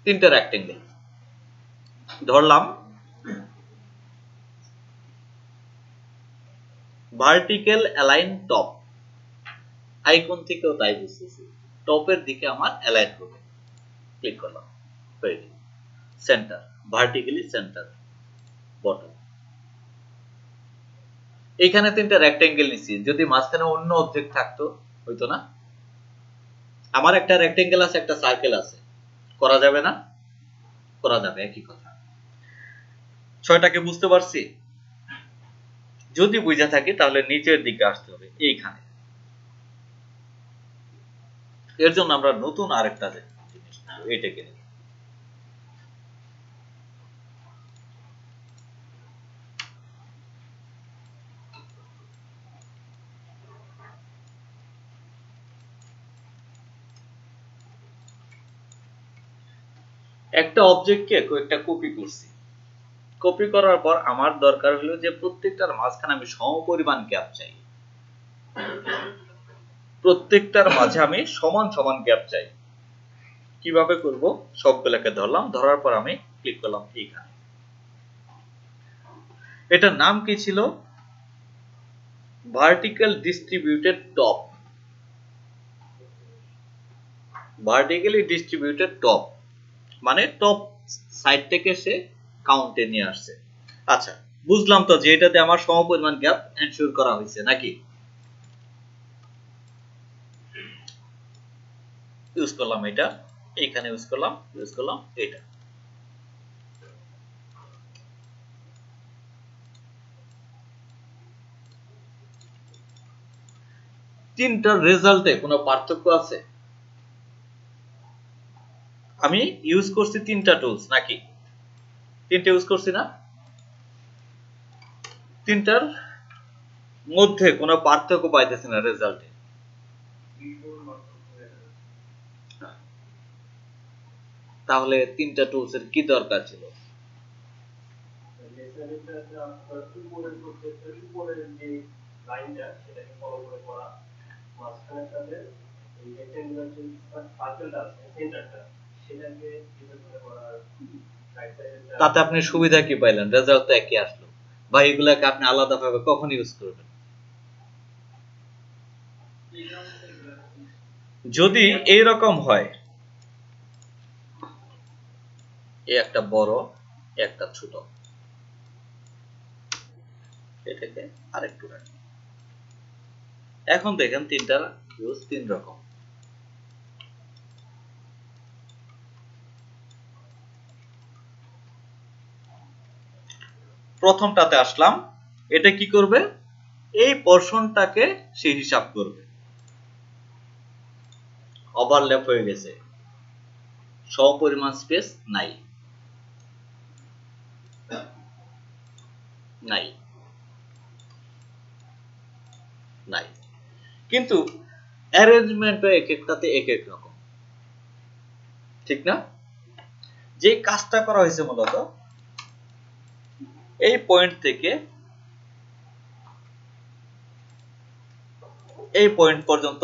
তিনটা রেক্টেঙ্গেল ধরলাম, ভার্টিক্যাল অ্যালাইন টপ, আইকন থেকেও তাই বুঝতেছি, টপের দিকে আমার অ্যালাইন হবে। ক্লিক করলাম, হয়ে গেল সেন্টার, ভার্টিক্যালি সেন্টার বটম। এখানে তিনটা রেক্টেঙ্গেল নিছি, যদি মাঝখানে অন্য অবজেক্ট থাকতো হইতো না? আমার একটা রেক্টেঙ্গেল আছে, একটা সার্কেল আছে, করা যাবে না? করা যাবে, একই কথা। 6টাকে বুঝতে পারছি? যদি বুঝা থাকে তাহলে নিচের দিকে আসতে হবে, এইখানে। এর জন্য আমরা নতুন আরেকটা জিনিস এইটাকে নিই। একটা অবজেক্টকে কয়েকটা কপি করছি। কপি করার পর আমার দরকার হলো যে প্রত্যেকটার মাঝখানে আমি সমপরিমাণ গ্যাপ চাই। প্রত্যেকটার মাঝে আমি সমান সমান গ্যাপ চাই। কিভাবে করব? সবগুলোকে ধরলাম, ধরার পর আমি ক্লিক করলাম এইখানে। এটার নাম কি ছিল? Vertical distributed top. Vertically distributed top মানে টপ সাইড থেকে সে কাউন্টে নিয়ে আসছে। আচ্ছা, বুঝলাম তো যে এটাতে আমার সমপরিমাণ গ্যাপ এনশিওর করা হয়েছে নাকি? ইউজ করলাম এটা, এইখানে ইউজ করলাম এটা। তিনটার রেজাল্টে কোনো পার্থক্য আছে? আমি ইউজ করছি তিনটা টুলস নাকি? তিনটা ইউজ করছি না? তিনটার মধ্যে কোনো পার্থক্য পাইতেছি না রেজাল্টে। তাহলে তিনটা টুলস এর কি দরকার ছিল? তাতে আপনি সুবিধা কি পাইলেন? রেজাল্ট তো একই আসলো। বা এগুলাকে আপনি আলাদাভাবে কখন ইউজ করবেন? যদি এইরকম হয়, একটা বড় একটা ছোট, এটাকে আরেকটু রাখি। এখন দেখেন তিনটার ইউজ তিন রকম। প্রথমটাতে আসলাম, এটা কি করবে? এই পোরশনটাকে সে হিসাব করবে। ওভারল্যাপ হয়ে গেছে, সমপরিমাণ স্পেস নাই নাই নাই। কিন্তু অ্যারেঞ্জমেন্ট এক একটাতে এক এক রকম, ঠিক না? যে কাজটা করা হয়েছে মূলত এই পয়েন্ট থেকে এই পয়েন্ট পর্যন্ত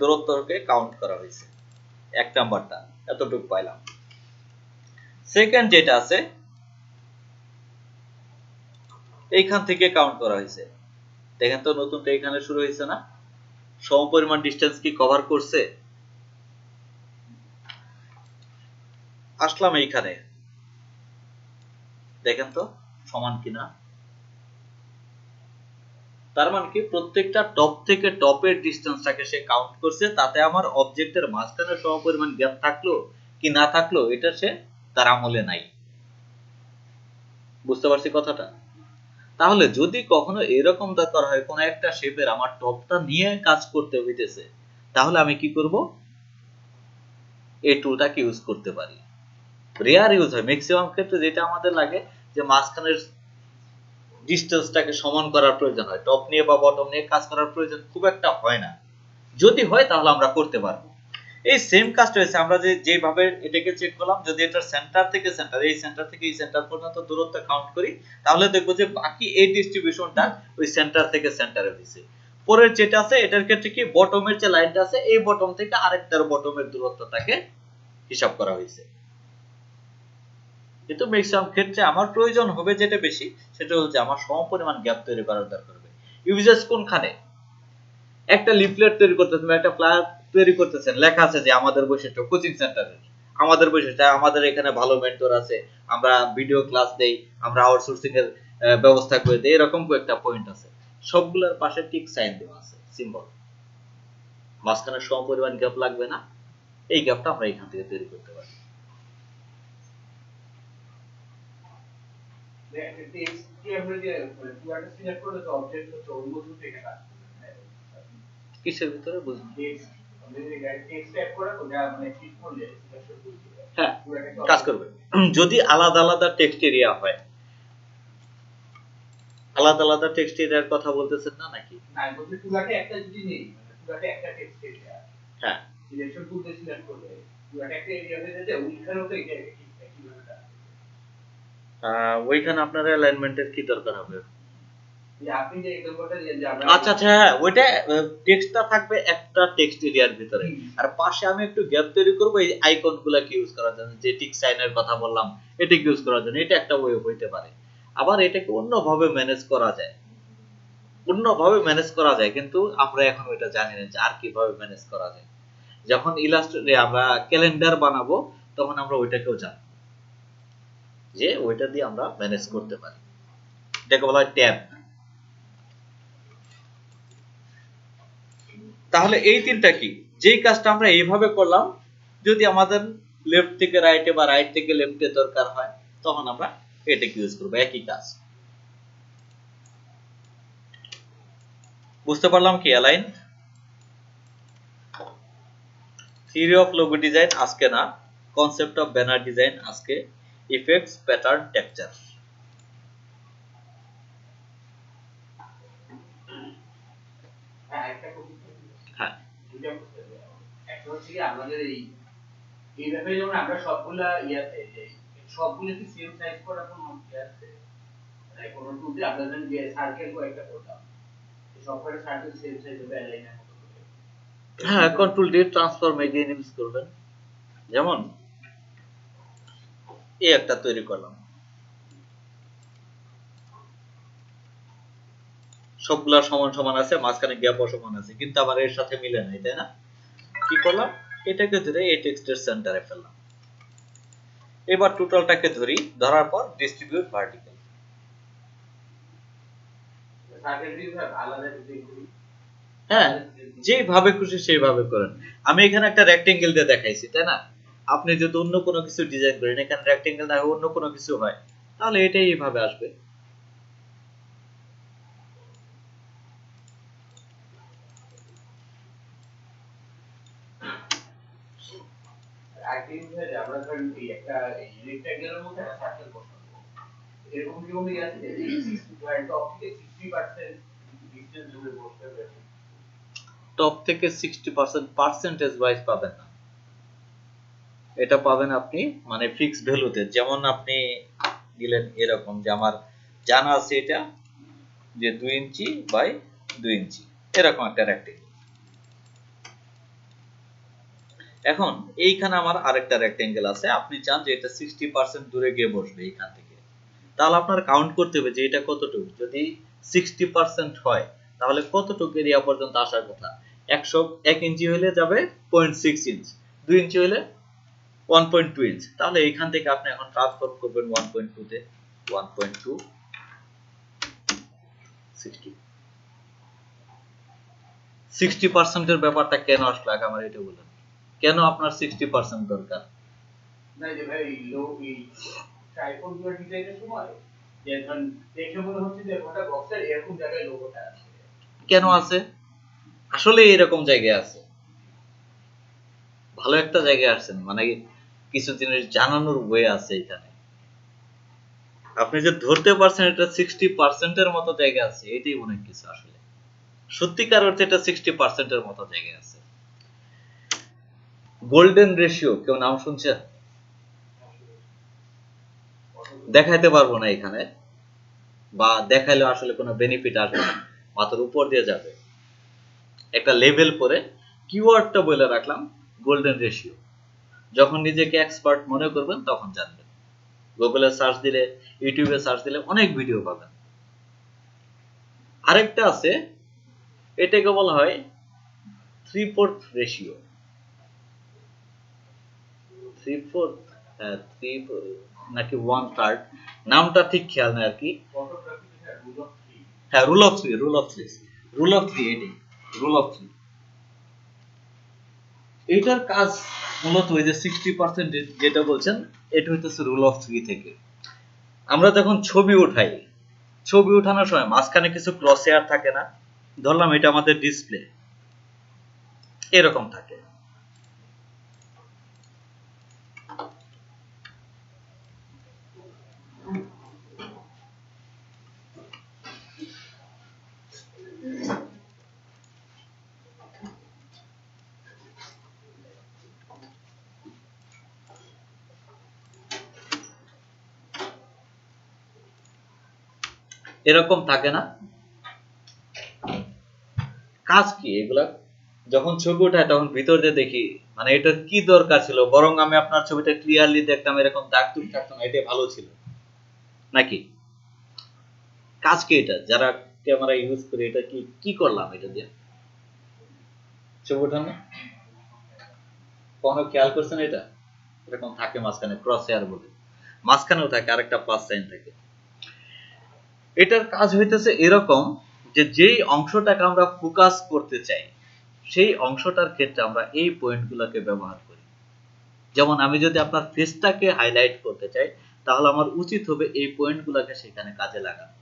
দূরত্বকে কাউন্ট করা হয়েছে। এক নাম্বারটা এতটুকু পাইলাম। সেকেন্ড যেটা আছে, এইখান থেকে কাউন্ট করা হয়েছে। দেখেন তো নতুনটা এখানে শুরু হয়েছে না? সমপরিমাণ ডিসটেন্স কি কভার করছে? আসলাম এইখানে, দেখেন তো সমান কিনা। তার মানে কি প্রত্যেকটা টপ থেকে টপের ডিসটেন্সটাকে সে কাউন্ট করছে, তাতে আমার অবজেক্টের মাঝখানে সমপরিমাণ গ্যাপ থাকলো কি না থাকলো এটা সে তার আমলে নাই। বুঝতে পারছি কথাটা? তাহলে যদি কখনো এরকম দরকার হয় কোন একটা শেপের আমার টপটা নিয়ে কাজ করতে হইতেছে, তাহলে আমি কি করব? এই টুলটাকে ইউজ করতে পারি। রেয়ার ইউজ হয়, ম্যাক্সিমাম ক্ষেত্রে যেটা আমাদের লাগে যে মাঝখানের ডিসটেন্সটাকে সমান করার প্রয়োজন হয়, টপ নিয়ে বা বটম নিয়ে কাজ করার প্রয়োজন খুব একটা হয় না। যদি হয় তাহলে আমরা করতে পারবো। এই সেম কাজটা হয়েছে, আমরা যেভাবে এটাকে চেক করলাম, যদি এটা সেন্টার থেকে সেন্টার, এই সেন্টার থেকে এই সেন্টার পর্যন্ত দূরত্ব কাউন্ট করি, তাহলে দেখবো যে বাকি এই ডিস্ট্রিবিউশনটা ওই সেন্টার থেকে সেন্টারে হয়েছে। পরের যেটা আছে এটার ক্ষেত্রে কি বটমের যে লাইনটা আছে এই বটম থেকে আরেকটার বটমের দূরত্বটাকে হিসাব করা হয়েছে। কিন্তু ম্যাক্সিমাম ক্ষেত্রে আমার প্রয়োজন হবে যেটা বেশি, সেটা হচ্ছে আমার সমপরিমাণ গ্যাপ তৈরি করার দরকার হবে। ইউজেস কোনখানে? একটা লিফলেট তৈরি করতেছেন, একটা ফ্লায়ার তৈরি করতেছেন, লেখা আছে যে আমাদের বৈশিষ্ট্য কোচিং সেন্টারের, আমাদের বৈশিষ্ট্য আমাদের এখানে ভালো মেন্টর আছে, আমরা ভিডিও ক্লাস দেই, আমরা আউটসোর্সিং এর ব্যবস্থা করে দেই, এরকম কয়েকটা পয়েন্ট আছে। সবগুলোর পাশে টিক সাইন দেওয়া আছে, সিম্বল। মাঝখানে সমপরিমাণ গ্যাপ লাগবে না, এই গ্যাপটা আমরা এখান থেকে তৈরি করতে পারি। একটা টেক্সট কি আমরা যে টুলটা সিলেক্ট করলে তো অবজেক্ট হচ্ছে ওই বস্তু থেকে কাজ কিসের ভিতরে বুঝুন? টেক্সট আমরা যে টেক্সট টাইপ করে ওটা মানে ক্লিক করলে সিলেকশন করতে হ্যাঁ কাজ করবে। যদি আলাদা আলাদা টেক্সট এরিয়া হয়, আলাদা আলাদা টেক্সট এরিয়ার কথা বলতেছেন না নাকি? না বলতে টুলটা একটা যদি নেই মানে টুলটা একটা টেক্সট এরিয়া হ্যাঁ সিলেকশন টুলতে সিলেক্ট করলে টুলটা একটা এরিয়া হয়ে যায় ওইখানেও তো এটা কিভাবে কাজ ওইখানে আপনার অ্যালাইনমেন্টের কি দরকার হবে? যে আপনি যে এক্সাম্পলটা যে আমরা আচ্ছা আচ্ছা হ্যাঁ, ওইটা টেক্সটটা থাকবে একটা টেক্সট এরিয়ার ভিতরে, আর পাশে আমি একটু গ্যাপ তৈরি করব এই আইকনগুলোকে ইউজ করার জন্য, যে টিক সাইনের কথা বললাম এটাকে ইউজ করার জন্য। এটা একটা ওয়ে হইতে পারে। আবার এটাকে অন্যভাবে ম্যানেজ করা যায়, অন্যভাবে ম্যানেজ করা যায়, কিন্তু আমরা এখন ওইটা জানি না যে আর কিভাবে ম্যানেজ করা যায়। যখন ইলাস্ট্রেটরে আমরা ক্যালেন্ডার বানাবো তখন আমরা ওইটাকেও জানবো যে ওইটা দিয়ে আমরা ম্যানেজ করতে পারি। এটাকে বলা হয় ট্যাব। তাহলে এই তিনটা কি, যেই কাজটা আমরা এইভাবে করলাম, যদি আমাদের লেফট থেকে রাইটে বা রাইট থেকে লেফটে দরকার হয় তখন আমরা এটাকে ইউজ করবো, একই কাজ। বুঝতে পারলাম কি align? Theory of logo design আজকে না, কনসেপ্ট অফ ব্যানার ডিজাইন আজকে, ইফেক্টস প্যাটার্ন টেক্সচার। একটা কপি হ্যাঁ দুইটা বুঝতে হবে একটা হচ্ছে কি আমাদের এই ব্যাপারে যেমন আমরা সবগুলা ইয়াতে যে সবগুলো কি সেম সাইজ করা কোনো ইয়ে আছে মানে কোনো টুলতে আমরা যেন যে সার্কেল কয়েকটা করতাম সবকটা সার্কেল সেম সাইজ হবে অ্যালাইনের মতো করে হ্যাঁ, control D transform again use করবেন। যেমন এই একটা তৈরি করলাম, সবগুলা সমান সমান আছে, মাঝখানে গ্যাপও সমান আছে, কিন্তু আবার এর সাথে মিলে নাই, তাই না? কি করলাম, এটাকে ধরে এই টেক্সটের সেন্টারে ফেললাম। এবার টোটালটাকে ধরি, ধরার পর ডিস্ট্রিবিউট ভার্টিক্যাল। সার্কেল বিভাগ আলাদা ডিজাইন করি হ্যাঁ, যেভাবে খুশি সেইভাবে করেন। আমি এখানে একটা রেক্টেঙ্গেল দিয়ে দেখাইছি, তাই না? আপনি যদি অন্য কোনো কিছু ডিজাইন করেন, এখানে রেক্টেঙ্গেল না হয় অন্য কোনো কিছু হয়, তাহলে এটাই এইভাবে আসবে। আইটি বিভাগে আমরা ধরেন এই একটা রেক্ট্যাঙ্গেলের মধ্যে একটা সার্কেল বসাবো এরকম কি কোনো ইয়ে আছে যে 60 টপ থেকে 60% ডিসটেন্স দূরে বসতে হবে টপ থেকে 60% পার্সেন্টেজ ওয়াইজ পাবেন না, এটা পাবেন আপনি মানে ফিক্স ভ্যালুতে। যেমন আপনি দিলেন এরকম যে আমার জানা আছে এটা যে 2 ইঞ্চি বাই 2 ইঞ্চি, এরকম একটা রেক্টেঙ্গেল। এখন এইখানে আমার আরেকটা রেক্টেঙ্গেল আছে, আপনি চান যে এটা 60% দূরে গিয়ে বসবে এইখান থেকে, তাহলে আপনার কাউন্ট করতে হবে যে এটা কতটুকু। যদি 60% হয় তাহলে কতটুকু এরিয়া পর্যন্ত আসার কথা। 101 ইঞ্চি হলে যাবে 0.6 ইঞ্চ, 2 ইঞ্চি হলে 1.2 ইঞ্চ। তাহলে এইখান থেকে আপনি এখন ট্রান্সফর্ম করবেন 1.2 তে, 1.2 60% এর ব্যাপারটা কেন আসলো আগে আমার এটা বলেন, কেন আপনার 60% দরকার? না যে ভাই লো এই ট্রাইপড গুলো ডিজাইনের সময় যে ধরেন দেখে মনে হচ্ছে যে ওটা বক্সের এরকম জায়গায় লোগোটা আছে কেন আছে? আসলে এরকম জায়গায় আছে, ভালো একটা জায়গায় আসছেন, মানে কিছু জিনিস জানানোর ওয়ে আছে এখানে। আপনি যে ধরতে পারছেন এটা 60% এর মতো জায়গা আছে, এটাই অনেক কিছু। আসলে সত্যিকার অর্থে এটা 60% এর মতো জায়গা আছে। গোল্ডেন রেশিও কেউ নাম শুনছেন? দেখাইতে পারবো না এখানে, বা দেখাইলে আসলে কোনো বেনিফিট আসবে না, মাথার উপর দিয়ে যাবে। একটা লেভেল করে কিওয়ার্ডটা বলে রাখলাম গোল্ডেন রেশিও। যখন নিজেকে এক্সপার্ট মনে করবেন তখন জানবেন। গুগলে সার্চ দিলে, ইউটিউবে সার্চ দিলে অনেক ভিডিও পাবেন। আরেকটা আছে, এটাকে বলা হয় 3/4 রেশিও। 3/4 নাকি 1/3, নামটা ঠিক খেয়াল নাই আর কি। ফটোগ্রাফিতে হ্যাঁ রুল অফ 3 হ্যাঁ, রুল অফ 3 এটাই রুল অফ 3। এটার কাজ মূলত ওই যে 60% যেটা বলছেন, এটা হইতেছে রুল অফ 3 থেকে। আমরা যখন ছবি উঠাই, ছবি উঠানোর সময় মাঝখানে কিছু ক্রস হেয়ার থাকে না? ধরলাম এটা আমাদের ডিসপ্লে, এরকম থাকে। এরকম থাকে না? কাজ কি এগুলা? যখন ছবি উঠায় তখন ভিতর দিয়ে দেখি মানে এটার কি দরকার ছিল, বরং আমি আপনার ছবিটা ক্লিয়ারলি দেখতাম, এরকম দাগ টুক থাকতো না, এটাই ভালো ছিল নাকি? কাজ কি এটা? যারা ক্যামেরা ইউজ করে এটা কি কি করলাম এটা দিয়ে? ছবি উঠানো কখনো খেয়াল করছেন? এটা এরকম থাকে মাঝখানে ক্রস হেয়ার বলে, মাঝখানেও থাকে আরেকটা প্লাস সাইন থাকে। এটার কাজ হইতেছে এরকম যে যেই অংশটাকে আমরা ফোকাস করতে চাই সেই অংশটার ক্ষেত্রে আমরা এই পয়েন্টগুলোকে ব্যবহার করি। যেমন আমি যদি আপনার ফেসটাকে হাইলাইট করতে চাই তাহলে আমার উচিত হবে এই পয়েন্টগুলোকে সেখানে কাজে লাগানো।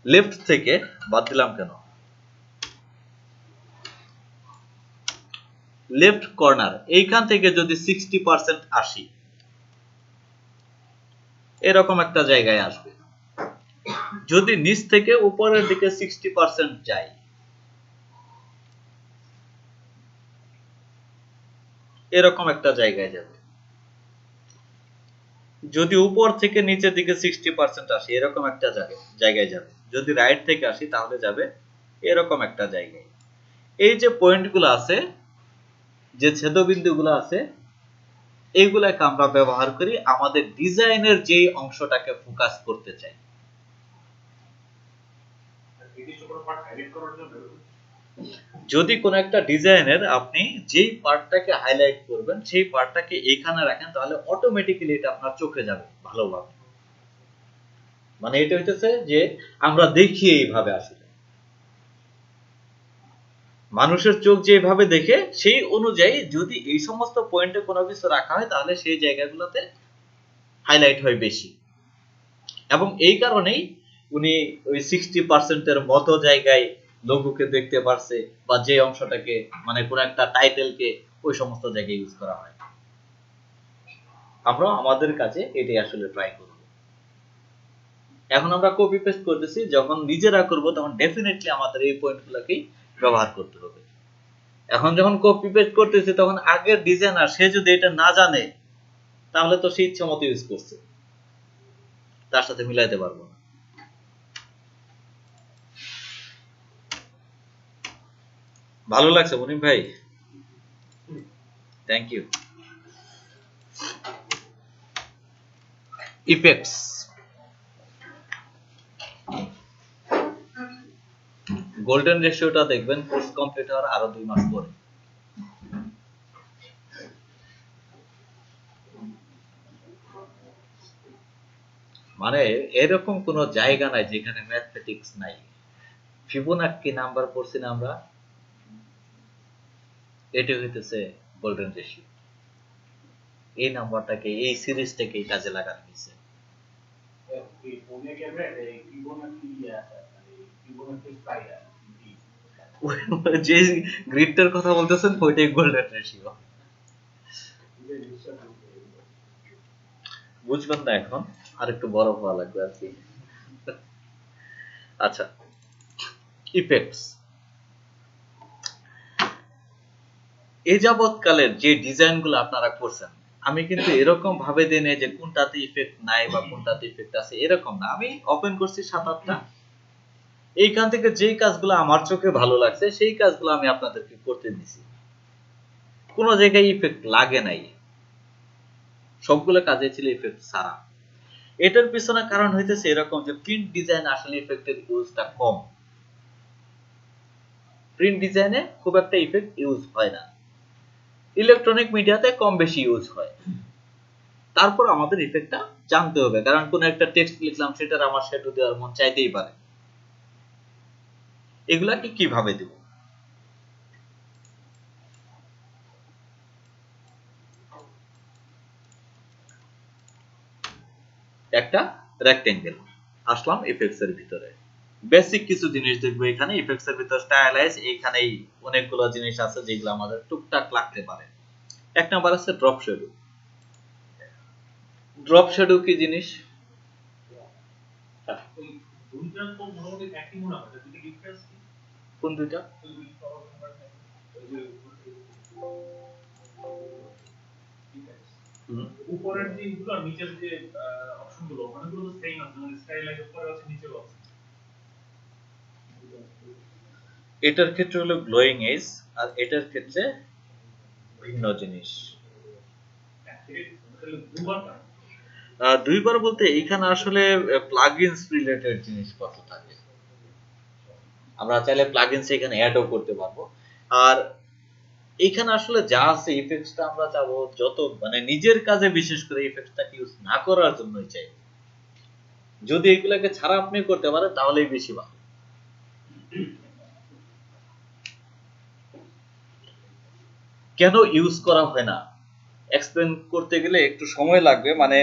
লেফট থেকে বাদ দিলাম কেন? লেফট কর্নার এইখান থেকে যদি 60% আসি, এরকম একটা জায়গায় আসবে। যদি নিচ থেকে উপরের দিকে 60% যাই, এরকম একটা জায়গায় যাবে। যদি উপর থেকে নিচের দিকে 60% আসি, এরকম একটা জায়গায় যাবে। যদি রাইট থেকে আসি তাহলে যাবে এরকম একটা জায়গায়। এই যে পয়েন্টগুলো আছে, যে ছেদবিন্দুগুলো আছে, এইগুলাকে আমরা ব্যবহার করি আমাদের ডিজাইনের যে অংশটাকে ফোকাস করতে চাই। যদি কোন একটা ডিজাইনের আপনি যেই পার্টটাকে হাইলাইট করবেন সেই পার্টটাকে এখানে রাখেন তাহলে অটোমেটিক্যালি এটা আপনার চোখে যাবে ভালোভাবে। মানে এটা হইতেছে যে আমরা দেখি এইভাবে, আসলে মানুষের চোখ যেভাবে দেখে সেই অনুযায়ী যদি এই সমস্ত পয়েন্টে কোনো কিছু রাখা হয় তাহলে সেই জায়গাগুলোতে হাইলাইট হয় বেশি। এবং এই কারণেই উনি ওই 60%-এর মতো জায়গায় লোগোকে দেখতে পারছে, বা যে অংশটাকে মানে কোন একটা টাইটেলকে ওই সমস্ত জায়গায় ইউজ করা হয়। আমরা আমাদের কাছে এটাই আসলে ট্রাই করব। এখন আমরা কপি পেস্ট করতেছি, যখন নিজেরা করব তখন ডেফিনেটলি আমাদের এই পয়েন্টগুলোকেই ব্যবহার করতে হবে। এখন যখন কপি পেস্ট করতেছি তখন আগের ডিজাইনার সে যদি এটা না জানে তাহলে তো সে ইচ্ছা মতো ইউজ করছে, তার সাথে মিলাইতে পারবো না। ভালো লাগছে মুনিম ভাই? Thank you. ইফেক্টস, গোল্ডেন রেশিওটা দেখবেন কোর্স কমপ্লিট হওয়ার আরো 2 মাস পরে। মানে এরকম কোন জায়গা নাই যেখানে ম্যাথমেটিক্স নাই। ফিবোনাক্কি নাম্বার পড়ছি না আমরা? এটি হইতেছে গোল্ডেন রেশিও। এই নাম্বারটাকে এই সিরিজটাকে কাজে লাগানো হয়েছে। যে গ্রিডটার কথা বলতেছেন ওইটাই গোল্ডেন রেশিও। বুঝবেন না এখন, আর একটু বড় হওয়া লাগবে আর কি। আচ্ছা, ইফেক্টস। এই যাবৎকালের যে ডিজাইনগুলো আপনারা করছেন, আমি কিন্তু এরকম ভাবে দিই না যে কোনটাতে ইফেক্ট নাই বা কোনটাতে ইফেক্ট আছে, এরকম না। আমি ওপেন করছি 7-8টা, এইখান থেকে যেই কাজগুলো আমার চোখে ভালো লাগছে সেই কাজগুলো আমি আপনাদেরকে করতে দিছি। কোনো জায়গায় ইফেক্ট লাগে নাই, সবগুলো কাজে ছিল ইফেক্ট ছাড়া। এটার পিছনে কারণ হইতেছে এরকম যে প্রিন্ট ডিজাইন আসলে ইফেক্টের ইউজটা কম। প্রিন্ট ডিজাইনে খুব একটা ইফেক্ট ইউজ হয় না, ইলেকট্রনিক মিডিয়াতে কম বেশি ইউজ হয়। তারপর আমাদের ইফেক্টটা জানতে হবে, কারণ কোন একটা টেক্সট লিখলাম সেটার আমার শ্যাডো দেওয়ার মন চাইতেই পারে। এগুলাকে কিভাবে দেব? একটা রেক্টেঙ্গেল। আসলাম ইফেক্টস এর ভিতরে, বেসিক কিছু জিনিস দেখবো এখানে। ইফেক্টস এর ভিতর স্টাইলাইজ, এইখানেই অনেকগুলো জিনিস আছে যেগুলো আমাদের টুকটাক লাগতে পারে। এক নাম্বার আছে ড্রপ শ্যাডো। ড্রপ শ্যাডো কি জিনিস? ওই দুইটার তো মোটামুটি একই মনে হয়, দুটো ডিফারেন্স কি? কোন দুইটা? ওই দুই পাওয়ার নাম্বার ওই যে ডিফারেন্স উপরের যে গুলো আর নিচের যে অপশন গুলো অনেকগুলো তো সেম আছে, মানে স্টাইলাইজ উপরে আছে নিচেও আছে। এটার ক্ষেত্রে হলো গ্লোয়িং এজ, আর এটার ক্ষেত্রে ভিন্ন জিনিস। তাহলে দুবার না দুইবার বলতে এইখানে আসলে প্লাগইনস রিলেটেড জিনিসপত্র থাকে। আমরা চাইলে প্লাগইনস এখানে অ্যাডও করতে পারবো। আর এখানে আসলে যা আছে ইফেক্টসটা আমরা চাবো যত মানে নিজের কাজে বিশেষ করে ইফেক্টসটাকে ইউজ না করার জন্যই চাই। যদি এগুলাকে ছাড়া আপনি করতে পারেন তাহলেই বেশি ভালো। কেন ইউজ করা হয় না এক্সপ্লেন করতে গেলে একটু সময় লাগবে। মানে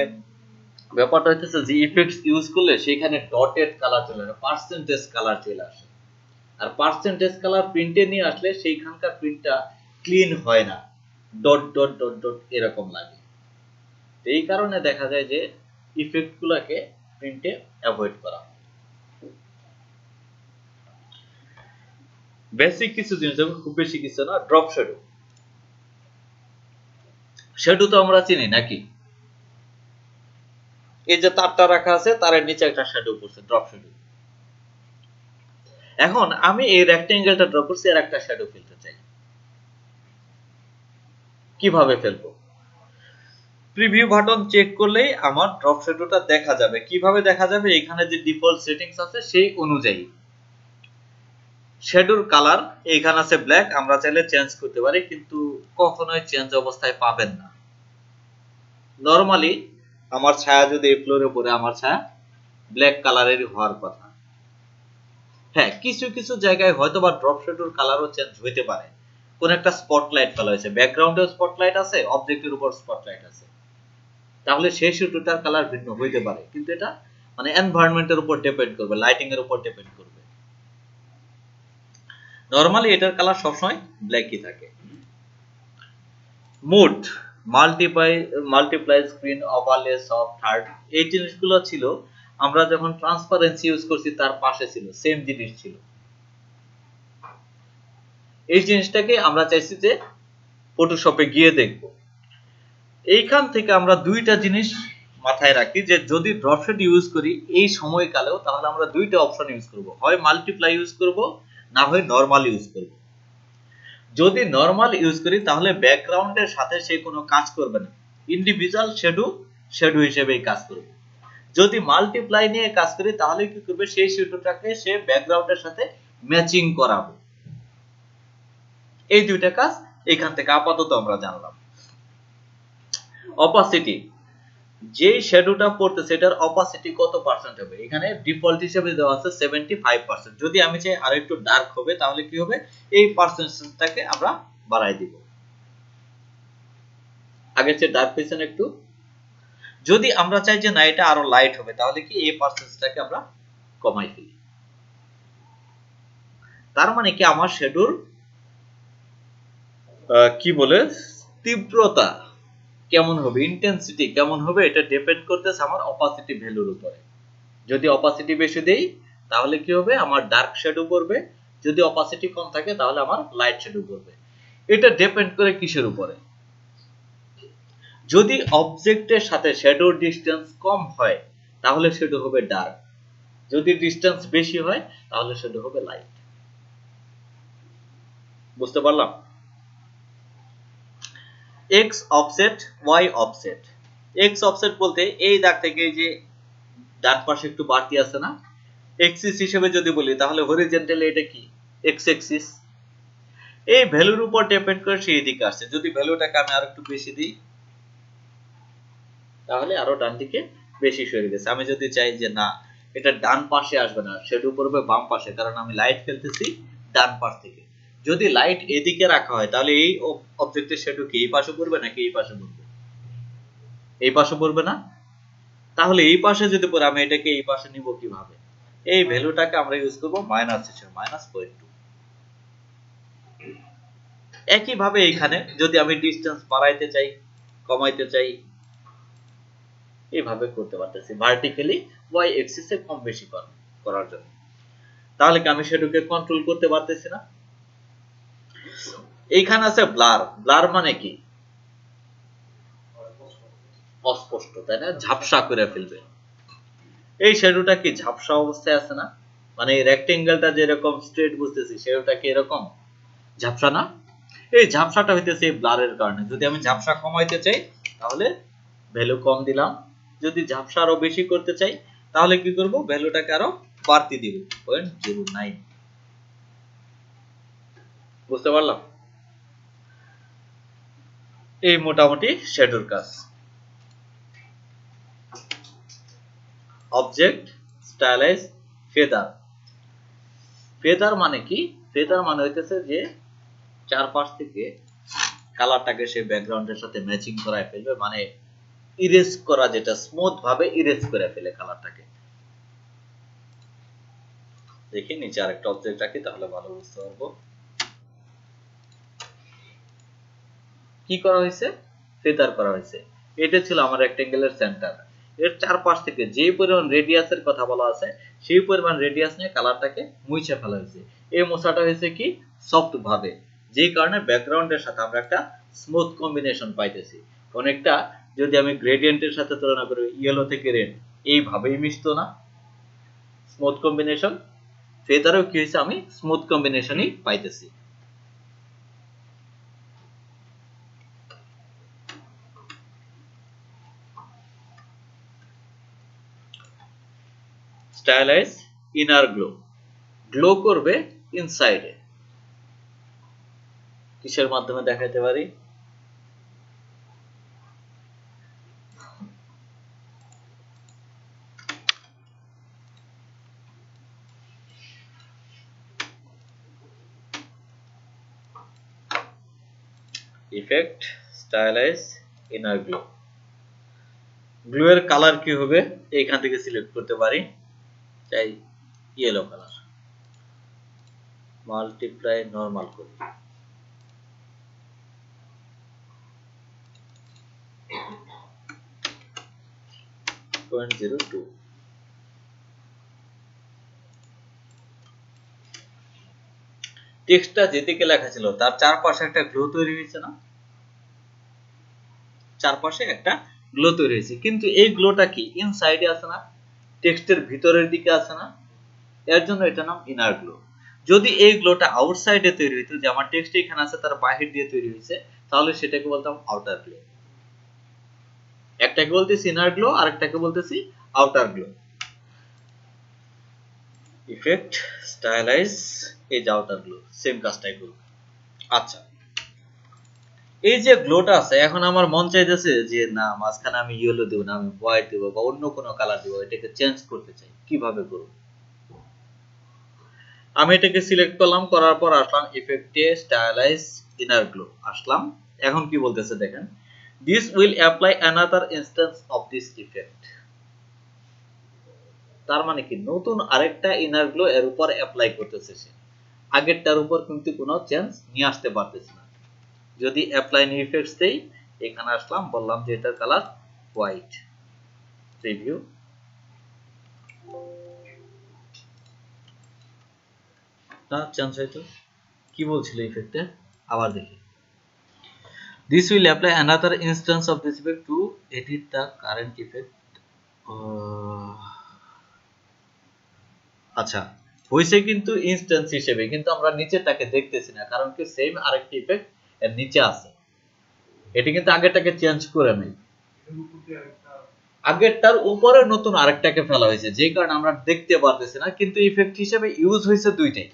ব্যাপারটা হচ্ছে যে ইফেক্টস ইউজ করলে সেখানে ডটেড কালার চলে আসে, পার্সেন্টেজ কালার চলে আসে। আর পার্সেন্টেজ কালার প্রিন্টে নিয়ে আসলে সেইখানকার প্রিন্টটা ক্লিন হয় না, ডট ডট ডট ডট এরকম লাগে। এই কারণে দেখা যায় যে ইফেক্ট গুলাকে প্রিন্টে অ্যাভয়েড করা হয়। বেসিক কিছু জিনিস, খুব বেশি কিছু না। Drop shadow. শ্যাডো তো আমরা চিনি নাকি? এই যে তারটা রাখা আছে, তারের নিচে একটা শ্যাডো পড়ছে, ড্রপ শ্যাডো। এখন আমি এই রেক্টেঙ্গেলটা ড্র করছি আর একটা শ্যাডো ফেলতে চাই। কিভাবে ফেলবো? প্রিভিউ বাটন চেক করলেই আমার ড্রপ শ্যাডোটা দেখা যাবে। কিভাবে দেখা যাবে? এখানে যে ডিফল্ট সেটিংস আছে সেই অনুযায়ী শ্যাডোর কালার এখানে আছে ব্ল্যাক, আমরা চাইলে চেঞ্জ করতে পারি, কিন্তু কখনোই চেঞ্জ অবস্থায় পাবেন না। নরমালি আমার ছায়া যদি এই ফ্লোরে পড়ে, আমার ছায়া ব্ল্যাক কালারের হওয়ার কথা। হ্যাঁ, কিছু কিছু জায়গায় হয়তো বা ড্রপ শ্যাডোর কালারও চেঞ্জ হইতে পারে। কোন একটা স্পটলাইট ফেলা হয়েছে, ব্যাকগ্রাউন্ডেও স্পটলাইট আছে, অবজেক্টের উপর স্পটলাইট আছে, তাহলে সেই শ্যাডোটার কালার ভিন্ন হইতে পারে। কিন্তু এটা মানে এনভায়রনমেন্টের উপর ডিপেন্ড করবে, লাইটিং এর উপর ডিপেন্ড করবে। নরমালি এটার কালার সবসময় ব্ল্যাকই থাকে। Mood, multiply screen, overlay, soft hard, এই জিনিসগুলো ছিল আমরা যখন ট্রান্সপারেন্সি ইউজ করছি তার পাশে ছিল, সেম জিনিস ছিল। এই জিনিসটাকে আমরা চাইছি যে ফটোশপে গিয়ে দেখব। এইখান থেকে আমরা দুইটা জিনিস মাথায় রাখি যে যদি ড্রপ শ্যাডো ইউজ করি এই সময়কালেও, তাহলে আমরা দুইটা অপশন ইউজ করব, হয় মাল্টিপ্লাই ইউজ করব, না হয় নরমাল ইউজ করব। যদি নরমাল ইউজ করি তাহলে ব্যাকগ্রাউন্ডের সাথে সে কোনো কাজ করবে না, ইন্ডিভিজুয়াল শ্যাডো হিসেবেই কাজ করবে। যদি মাল্টিপ্লাই নিয়ে কাজ করি তাহলে কি করবে? সেই শ্যাডোটাকে সে ব্যাকগ্রাউন্ডের সাথে ম্যাচিং করাবে। এই দুইটা কাজ এখান থেকে আপাতত আমরা জানলাম। অপাসিটি, যে শ্যাডোটা পড়তেছে এটার অপাসিটি কত পার্সেন্ট হবে? এখানে ডিফল্ট হিসেবে দেওয়া আছে 75%। যদি আমি চাই আর একটু ডার্ক হবে তাহলে কি হবে? এই পার্সেন্টেজটাকে আমরা বাড়াই দিব, আগের চেয়ে ডার্ক হয়েছে না একটু। যদি আমরা চাই যে না এটা আরো লাইট হবে তাহলে কি এই পার্সেন্টেজটাকে আমরা কমাই ফেলি। তার মানে কি আমার শ্যাডোর কি বলে তীব্রতা কেমন হবে, ইন্টেন্সিটি কেমন হবে, এটা ডিপেন্ড করতেছে আমার অপাসিটি ভ্যালুর উপরে। যদি অপাসিটি বেশি দেই তাহলে কি হবে? আমার ডার্ক শ্যাডো পড়বে। যদি অপাসিটি কম থাকে তাহলে আমার লাইট শ্যাডো পড়বে। এটা ডিপেন্ড করে কিসের উপরে? যদি অবজেক্টের সাথে শ্যাডোর ডিসটেন্স কম হয় তাহলে শ্যাডো হবে ডার্ক, যদি ডিসটেন্স বেশি হয় তাহলে শ্যাডো হবে লাইট। বুঝতে পারলাম? X offset, Y offset. X offset বলতে এই দাগ থেকে এই যে ডান পাশে একটু বাড়তি আছে না, এক্সিস হিসেবে যদি বলি তাহলে হরিজন্টালি এটা কি? X axis. এই ভ্যালুর উপর ডিপেন্ড করে সেই দিকে আসছে। যদি ভ্যালুটাকে আমি আরো একটু বেশি দিই তাহলে আরো ডান দিকে বেশি সরে গেছে। আমি যদি চাই যে না এটা ডান পাশে আসবে না, শ্যাডো পড়বে বাম পাশে, কারণ আমি লাইট ফেলতেছি ডান পাশ থেকে। যদি লাইট এদিকে রাখা হয় তাহলে এই অবজেক্টের শ্যাডো কি এই পাশে পড়বে নাকি এই পাশে পড়বে? এই পাশে পড়বে না? তাহলে এই পাশে যদি পড়ে আমি এটাকে এই পাশে নিব কিভাবে? এই ভ্যালুটাকে আমরা ইউজ করব মাইনাস হিসেবে, -0.2। একইভাবে এইখানে যদি আমি ডিসটেন্স বাড়াইতে চাই, কমাইতে চাই, এইভাবে করতে পারতেছি ভার্টিক্যালি ওয়াই এক্সিসে কম বেশি করার জন্য। তাহলে কি আমি সেটাকে কন্ট্রোল করতে পারতেছি না? এইখানে আছে ব্লার। ব্লার মানে কি? অস্পষ্ট, তাই না? ঝাপসা করে ফেলবে। এই শ্যাডোটা কি ঝাপসা অবস্থায় আছে না? মানে এই রেক্টেঙ্গেলটা যেরকম স্ট্রেট বুঝতেছি, শ্যাডোটা কি এরকম ঝাপসা না? এই ঝাপসাটা হইতেছে এই ব্লারের কারণে। যদি আমি ঝাপসা কমাইতে চাই তাহলে ভ্যালু কম দিলাম, যদি ঝাপসা আরো বেশি করতে চাই তাহলে কি করব? ভ্যালুটাকে আরো বাড়তি দিব, 0.09। বুঝতে পারলাম? এই মোটামুটি শ্যাডোর কাজ। Object, stylise, feather. ফেদার মানে কি? ফেদার মানে হইতেছে যে চারপাশ থেকে কালারটাকে সে ব্যাকগ্রাউন্ডের সাথে ম্যাচিং করায় ফেলবে, মানে ইরেজ করা, যেটা স্মুথ ভাবে ইরেজ করে ফেলে কালারটাকে। দেখি নিচে আরেকটা অবজেক্ট রাখি, তাহলে ভালো বুঝতে পারবো। কি করা হয়েছে? ফেদার করা হয়েছে। এটা ছিল আমার রেক্টেঙ্গেলের সেন্টার। এর চারপাশ থেকে যে পরিমাণ রেডিয়াসের কথা বলা আছে সেই পরিমাণ রেডিয়াস নিয়ে কালারটাকে মুছে ফেলা হয়েছে। এই মোছাটা হয়েছে কি সফট ভাবে, যেই কারণে ব্যাকগ্রাউন্ডের সাথে আমরা একটা স্মুথ কম্বিনেশন পাইতেছি। অনেকটা যদি আমি গ্রেডিয়েন্টের সাথে তুলনা করি, ইয়েলো থেকে রেড এইভাবেই মিশতো না স্মুথ কম্বিনেশন। ফেদারও কি হয়েছে? আমি স্মুথ কম্বিনেশনই পাইতেছি। Stylise inner glow. গ্লো করবে ইনসাইডে। কিসের মাধ্যমে দেখাতে পারি? Effect, stylise, inner glow. Glow এর কালার কি হবে? এইখান থেকে সিলেক্ট করতে পারি, চাই ইয়েলো কালার, মাল্টিপ্লাই নরমাল করি, .02। টেক্সটটা যেদিকে লেখা ছিল তার চারপাশে একটা গ্লো তৈরি হয়েছে না? চারপাশে একটা গ্লো তৈরি হয়েছে, কিন্তু এই গ্লোটা কি ইনসাইডে আছে না? টেক্সটের ভিতরের দিকে আছে না? এর জন্য এটা নাম ইনার গ্লো। যদি এই গ্লোটা আউটসাইডে তৈরি হইতো, যে আমার টেক্সট এখানে আছে তার বাহির দিয়ে তৈরি হয়েছে, তাহলে সেটাকে বলতাম আউটার গ্লো। একটাকে বলতেছি ইনার গ্লো, আরেকটাকে বলতেছি আউটার গ্লো। ইফেক্ট, স্টাইলাইজ, এই যে আউটার গ্লো, সেম কাজটাই করব। আচ্ছা, এই যে গ্লোটা আছে, এখন আমার মন চাইতেছে যে না, মাঝখানে আমি ইয়েলো দেব না, আমি হোয়াইট দেব বা অন্য কোনো কালার দেব, এটাকে চেঞ্জ করতে চাই। কিভাবে করব? আমি এটাকে সিলেক্ট করলাম, করার পর আসলাম ইফেক্টে, স্টাইলাইজ, ইনার গ্লো আসলাম। এখন কি বলতেছে দেখেন, this will apply another instance of this effect. তার মানে কি নতুন আরেকটা ইনার গ্লো এর উপর অ্যাপ্লাই করতেছে সে, আগেরটার উপর কিন্তু কোনো চেঞ্জ নিয়ে আসতে পারতেছে না। যদি অ্যাপ্লাই নিউ ইফেক্টস দেই, এখানে আসলাম, বললাম যে এটার কালার হোয়াইট, প্রিভিউ, না চেঞ্জ হয়তো। কি বলছিল ইফেক্টে? আবার দেখি, this will apply another instance of this effect to edit the current effect। আচ্ছা, হইছে কিন্তু ইনস্ট্যান্স হিসেবে, কিন্তু আমরা নিচেরটাকে দেখতেছি না, কারণ কি সেম আরেকটা ইফেক্ট এর নিচে আছে। এটি কিন্তু আগেরটাকে চেঞ্জ করে নেই, আগেরটার উপরে নতুন আরেকটাকে ফেলা হয়েছে, যে কারণে আমরা দেখতে পারতেছি না, কিন্তু ইফেক্ট হিসেবে ইউজ হয়েছে দুইটাই।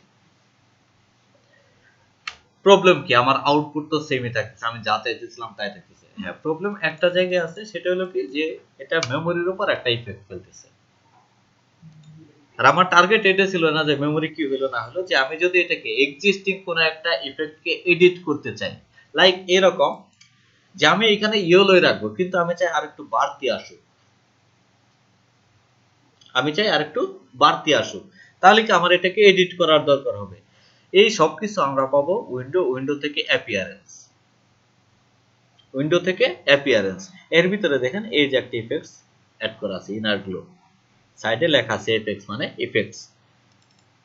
প্রবলেম কি? আমার আউটপুট তো সেমই থাকছে, আমি যা চাইতেছিলাম তাই থাকতেছে। হ্যাঁ, প্রবলেম একটা জায়গায় আছে, সেটা হলো কি যে এটা মেমোরির উপর একটা ইফেক্ট ফেলতেছে। আর আমার টার্গেট এটা ছিল না যে মেমোরি কি হলো না হলো, যে আমি যদি এটাকে এক্সিস্টিং কোনো একটা ইফেক্টকে এডিট করতে চাই, লাইক এরকম যে আমি এখানে ইয়েলোই রাখবো, কিন্তু আমি চাই আর একটু বাড়তি আসুক, আমি চাই আরেকটু বাড়তি আসুক, তাহলে কি আমার এটাকে এডিট করার দরকার হবে। এই সবকিছু আমরা পাবো উইন্ডো থেকে অ্যাপিয়ারেন্স, উইন্ডো থেকে অ্যাপিয়ারেন্স। এর ভিতরে দেখেন এই যে একটা ইফেক্টস অ্যাড করা আছে, ইনার গ্লো, সাইডে লেখা আছে এফেক্টস মানে ইফেক্টস।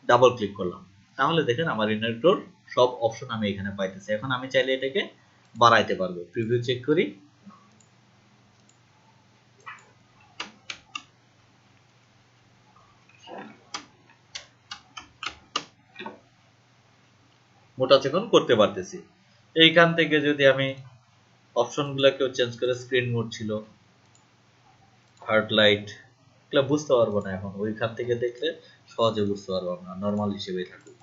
ডাবল ক্লিক করলাম, তাহলে দেখেন আমার ইনার গ্লোর সব অপশন আমি এখানে পাইতেছি। এখন আমি চাইলে এটাকে বাড়াইতে পারবো। প্রিভিউ চেক করি, মোটা চিকন করতে পারতেছি। এইখান থেকে যদি আমি অপশনগুলোকেও চেঞ্জ করে, স্ক্রিন মোড ছিল, হার্ড লাইট, এগুলো বুঝতে পারবো না এখন, ওইখান থেকে দেখলে সহজে বুঝতে পারবো না, নর্মাল হিসেবেই থাকুক।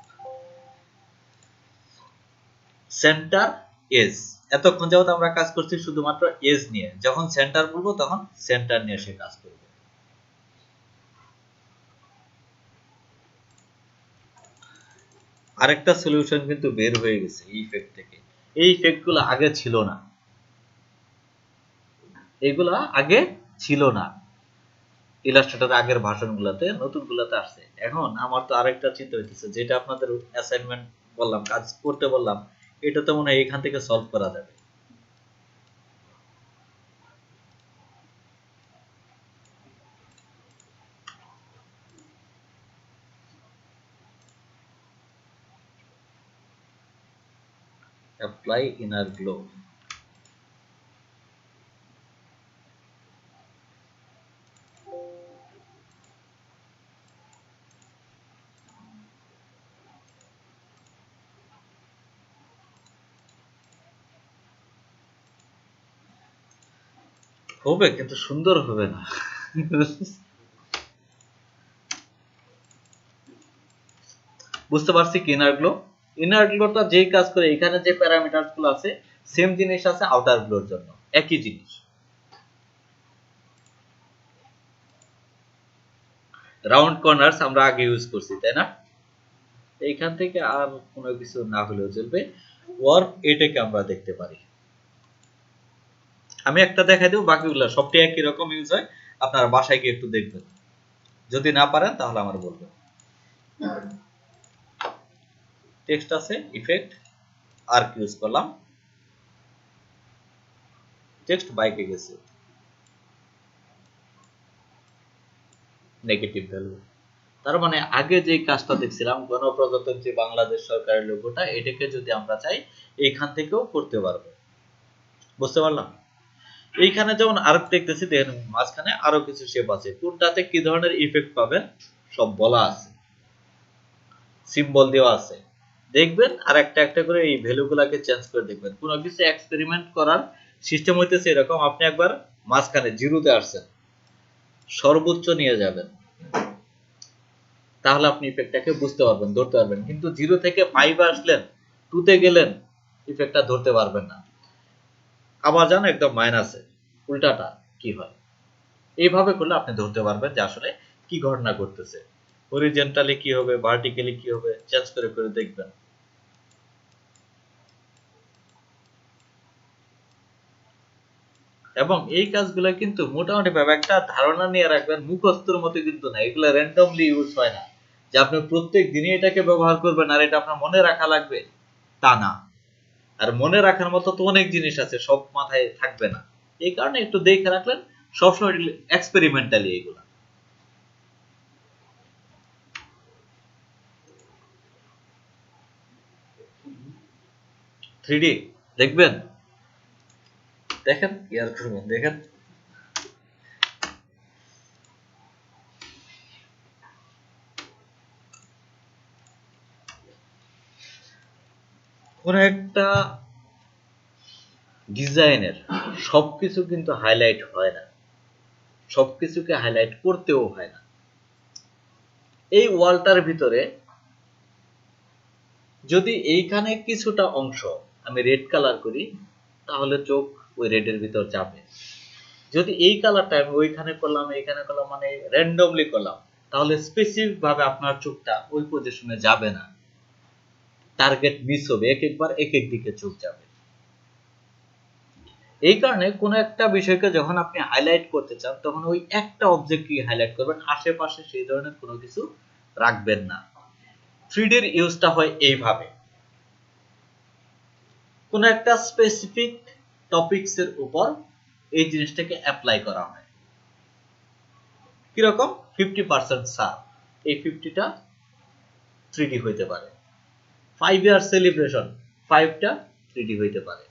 সেন্টার এজ, এতক্ষণ যাবত আমরা কাজ করছি শুধুমাত্র এজ নিয়ে, যখন সেন্টার বলবো তখন সেন্টার নিয়ে সে কাজ করবে। আরেকটা সলিউশন কিন্তু বের হয়ে গেছে এই ইফেক্ট থেকে। এই ইফেক্টগুলো আগে ছিল না, এগুলা আগে ছিল না ইলাস্ট্রেটর আগের ভার্সনগুলোতে, নতুনগুলোতে আসছে। এখন আমার তো আরেকটা চিন্তা হইতেছে, যেটা আপনাদের অ্যাসাইনমেন্ট বললাম, কাজ করতে বললাম, এটা তো মনে হয় এখান থেকে সলভ করা যাবে। অ্যাপ্লাই ইনার গ্লো, হবে কিন্তু সুন্দর হবে না। বুঝতে পারছি কি ইনার গ্লো, ইনার গ্লোটা যেই কাজ করে, এখানে যে প্যারামিটার গুলো আছে সেম জিনিস আছে আউটার গ্লোর জন্য, একই জিনিস। রাউন্ড কর্নার্স আমরা আগে ইউজ করছি, তাই না? এইখান থেকে আর কোনো কিছু না হলেও চলবে। ওয়ার্ক, এটাকে আমরা দেখতে পারি। আমি একটা দেখাই দেবো, বাকিগুলো সবটি একই রকম ইউজ হয়, আপনারা বাসায় গিয়ে একটু দেখবেন, যদি না পারেন তাহলে আমার বলবেন। টেক্সট আছে, ইফেক্ট, আর্ক ইউজ করলাম, টেক্সট বাইকে গেছে, নেগেটিভ ভ্যালু। তার মানে আগে যে কাজটা দেখছিলাম গণপ্রজাতন্ত্রী বাংলাদেশ সরকারের লোগোটা, এটাকে যদি আমরা চাই এইখান থেকেও করতে পারবো। বুঝতে পারলাম? এইখানে যেমন আর্ক দেখতেছি, দেখেন মাঝখানে আরো কিছু শেপ আছে, কোনটাতে কি ধরনের ইফেক্ট পাবেন সব বলা আছে, সিম্বল দেওয়া আছে। দেখবেন আর একটা একটা করে এই ভ্যালুগুলোকে চেঞ্জ করে দেখবেন। কোনো কিছু এক্সপেরিমেন্ট করার সিস্টেম হইতেছে এরকম, আপনি একবার মাঝখানে জিরোতে আসছেন, সর্বোচ্চ নিয়ে যাবেন, তাহলে আপনি ইফেক্টটাকে বুঝতে পারবেন, ধরতে পারবেন। কিন্তু 0 থেকে 5 আসলেন, 2 তে গেলেন, ইফেক্টটা ধরতে পারবেন না। আবার যান একদম মাইনাসে, উল্টাটা কি হয়। এইভাবে করলে আপনি ধরতে পারবেন যে আসলে কি ঘটনা ঘটতেছে। হরিজন্টালি কি হবে, ভার্টিক্যালি কি হবে, চেঞ্জ করে করে দেখবেন। এবং এই কাজগুলো কিন্তু মোটামুটি ভাবে একটা ধারণা নিয়ে রাখবেন, মুখস্থর মতো কিন্তু না, এগুলো র্যান্ডমলি ইউজ হয় না যে আপনি প্রত্যেক দিনই এটাকে ব্যবহার করবেন আর এটা আপনার মনে রাখা লাগবে, তা না। আর মনে রাখার মতো তো অনেক জিনিস আছে, সব মাথায় থাকবে না, এই কারণে একটু দেখে রাখলেন। সবসময় এক্সপেরিমেন্টালি এগুলো। 3D দেখবেন, দেখেন ইয়ার করবেন, দেখেন কোন একটা ডিজাইনের সবকিছু কিন্তু হাইলাইট হয় না, সবকিছুকে হাইলাইট করতেও হয় না। এই ওয়ালটার ভিতরে যদি এইখানে কিছুটা অংশ আমি রেড কালার করি, তাহলে চোখ ওই রেডের ভিতর যাবে। যদি এই কালারটা আমি ওইখানে করলাম, এইখানে করলাম, মানে র্যান্ডমলি করলাম, তাহলে স্পেসিফিক ভাবে আপনার চোখটা ওই পজিশনে যাবে না, টার্গেট মিস হবে, এক একবার এক এক দিকে চোখ যাবে। এই কারণে কোনো একটা বিষয়কে যখন আপনি হাইলাইট করতে চান তখন ওই একটা অবজেক্টকে হাইলাইট করবেন, আশেপাশে সেই ধরনের কোনো কিছু রাখবেন না। 3D এর ইউজটা হয় এইভাবে, কোনো একটা স্পেসিফিক টপিকস এর উপর এই জিনিসটাকে অ্যাপ্লাই করা হয়। কিরকম? 50% ছাড়, এই 50টা 3D হইতে পারে। 5 ইয়ার সেলিব্রেশন, 5টা 3D হইতে পারে।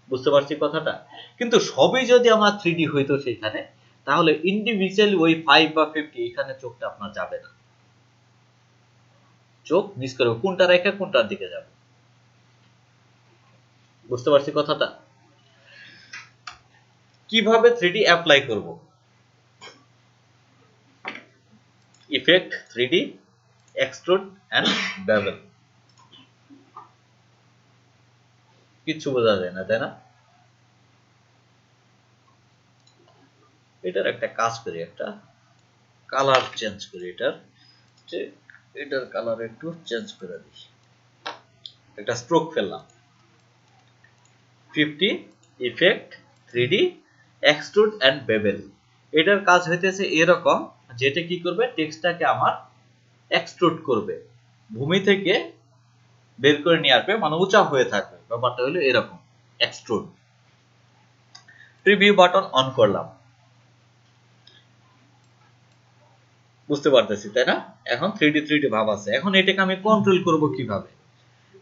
বুঝতে পারছি কথাটা? কিন্তু সবই যদি আমার 3D হইতো সেখানে, তাহলে ইন্ডিভিজুয়ালি ওই 5 বা 50 এখানে চোখটা আপনার যাবে না, চোখ মিস করবে, কোনটা রেখে কোনটার দিকে যাবে। বুঝতে পারছি কথাটা? কিভাবে 3D অ্যাপ্লাই করব? Effect, 3D, extrude and bevel. কিছু বোঝা যায় না, তাই না? এটার একটা কাজ করি, একটা কালার চেঞ্জ করি, এটার কালার একটু চেঞ্জ করে দিই, একটা স্ট্রোক ফেললাম। 50, effect, 3D, extrude and bevel. এটার কাজ হইতেছে এরকম, যেটা কি করবে, টেক্সটটাকে আমার এক্সট্রুড করবে, ভূমি থেকে বের করে নিয়ে আসবে, মানে উঁচা হয়ে থাকবে। ব্যাপারটা হলো এরকম, এক্সট্রুড। প্রিভিউ বাটন অন করলাম, বুঝতে পারতেছি তাই না? এখন 3D ভাব আছে। এখন এটাকে আমি কন্ট্রোল করব কিভাবে?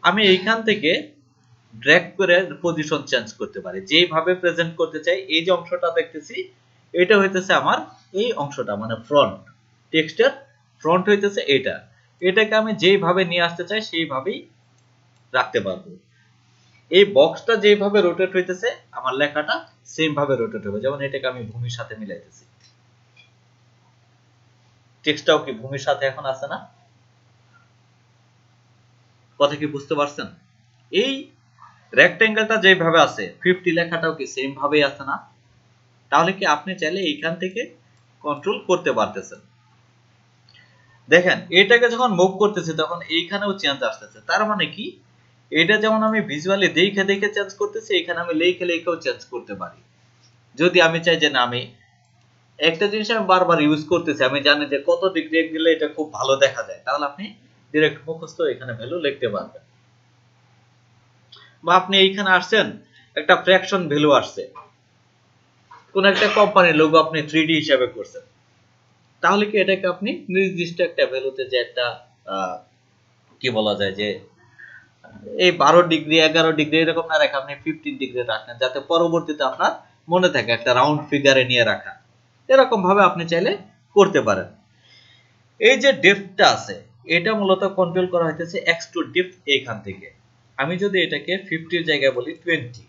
আমি এইখান থেকে ড্র্যাগ করে পজিশন চেঞ্জ করতে পারি, যেভাবে প্রেজেন্ট করতে চাই। এই যে অংশটা দেখতেছি, এটা হইতেছে আমার এই অংশটা, মানে ফ্রন্ট, টেক্সটের ফ্রন্ট হইতেছে এটা। এটাকে আমি যেভাবে নিয়ে আসতে চাই সেইভাবেই রাখতে পারবো। এই বক্সটা যেভাবে রোটেট হইতেছে, আমার লেখাটা সেম ভাবে রোটেট হবে। যেমন এটাকে আমি ভূমির সাথে মিলাইতেছি, টেক্সটটাও কি ভূমির সাথে এখন আছে না? কথা কি বুঝতে পারছেন? এই রেক্টেঙ্গেলটা যেভাবে আছে, 50 লেখাটাও কি সেম ভাবেই আছে না? তাহলে কি আপনি চাইলে এইখান থেকে কন্ট্রোল করতে পারতেছেন। দেখেন, এটাকে যখন মুভ করতেছি তখন এইখানেও চেঞ্জ আসতেছে। তার মানে কি, এটা যেমন আমি ভিজুয়ালি দেখে দেখে চেঞ্জ করতেছি, এখানে আমি লেখে লেখেও চেঞ্জ করতে পারি। যদি আমি চাই যে না, আমি একটা জিনিস আমি বারবার ইউজ করতেছি, আমি জানি যে কত ডিগ্রি অ্যাঙ্গেলে এটা খুব ভালো দেখা যায়, তাহলে আপনি ডিরেক্ট মুখস্থ এখানে ভ্যালু লিখতে পারবেন। বা আপনি এইখানে আসছেন, একটা ফ্র্যাকশন ভ্যালু আসছে, কোন একটা কোম্পানির লোগো আপনি 3D হিসাবে করছেন, তাহলে কি এটাকে আপনি নির্দিষ্ট একটা ভ্যালুতে, যে একটা কি বলা যায়, যে এই 12 ডিগ্রি 11 ডিগ্রি এরকম না রেখে আপনি 15 ডিগ্রি রাখেন, যাতে পরবর্তীতে আপনার মনে থাকে একটা রাউন্ড ফিগারে নিয়ে রাখা। এরকম ভাবে আপনি চাইলে করতে পারেন। এই যে ডেপথটা আছে, এটা মূলত কন্ট্রোল করা হইতেছে এক্সট্রুড ডেপথ এইখান থেকে। আমি যদি এটাকে 50 এর জায়গায় বলি 20,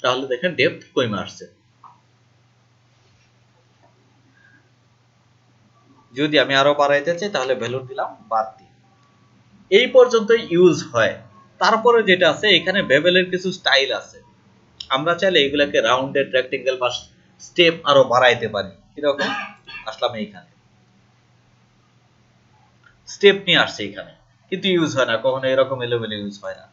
তাহলে দেখেন ডেপথ কমে আসছে। যদি আমি আরো বাড়াইতে চাই তাহলে ভ্যালু দিলাম বাড়তি। এই পর্যন্ত ইউজ হয়। তারপরে যেটা আছে, এখানে বেভেলের কিছু স্টাইল আছে, আমরা চাইলে এগুলাকে রাউন্ডেড, রেক্টেঙ্গেল বা স্টেপ আরো বাড়াইতে পারি। এরকম আসলাম এইখানে, স্টেপ নিয়ে আসছে এখানে, কিন্তু ইউজ হয় না কখনো, এরকম এলোমেলো ইউজ হয় না।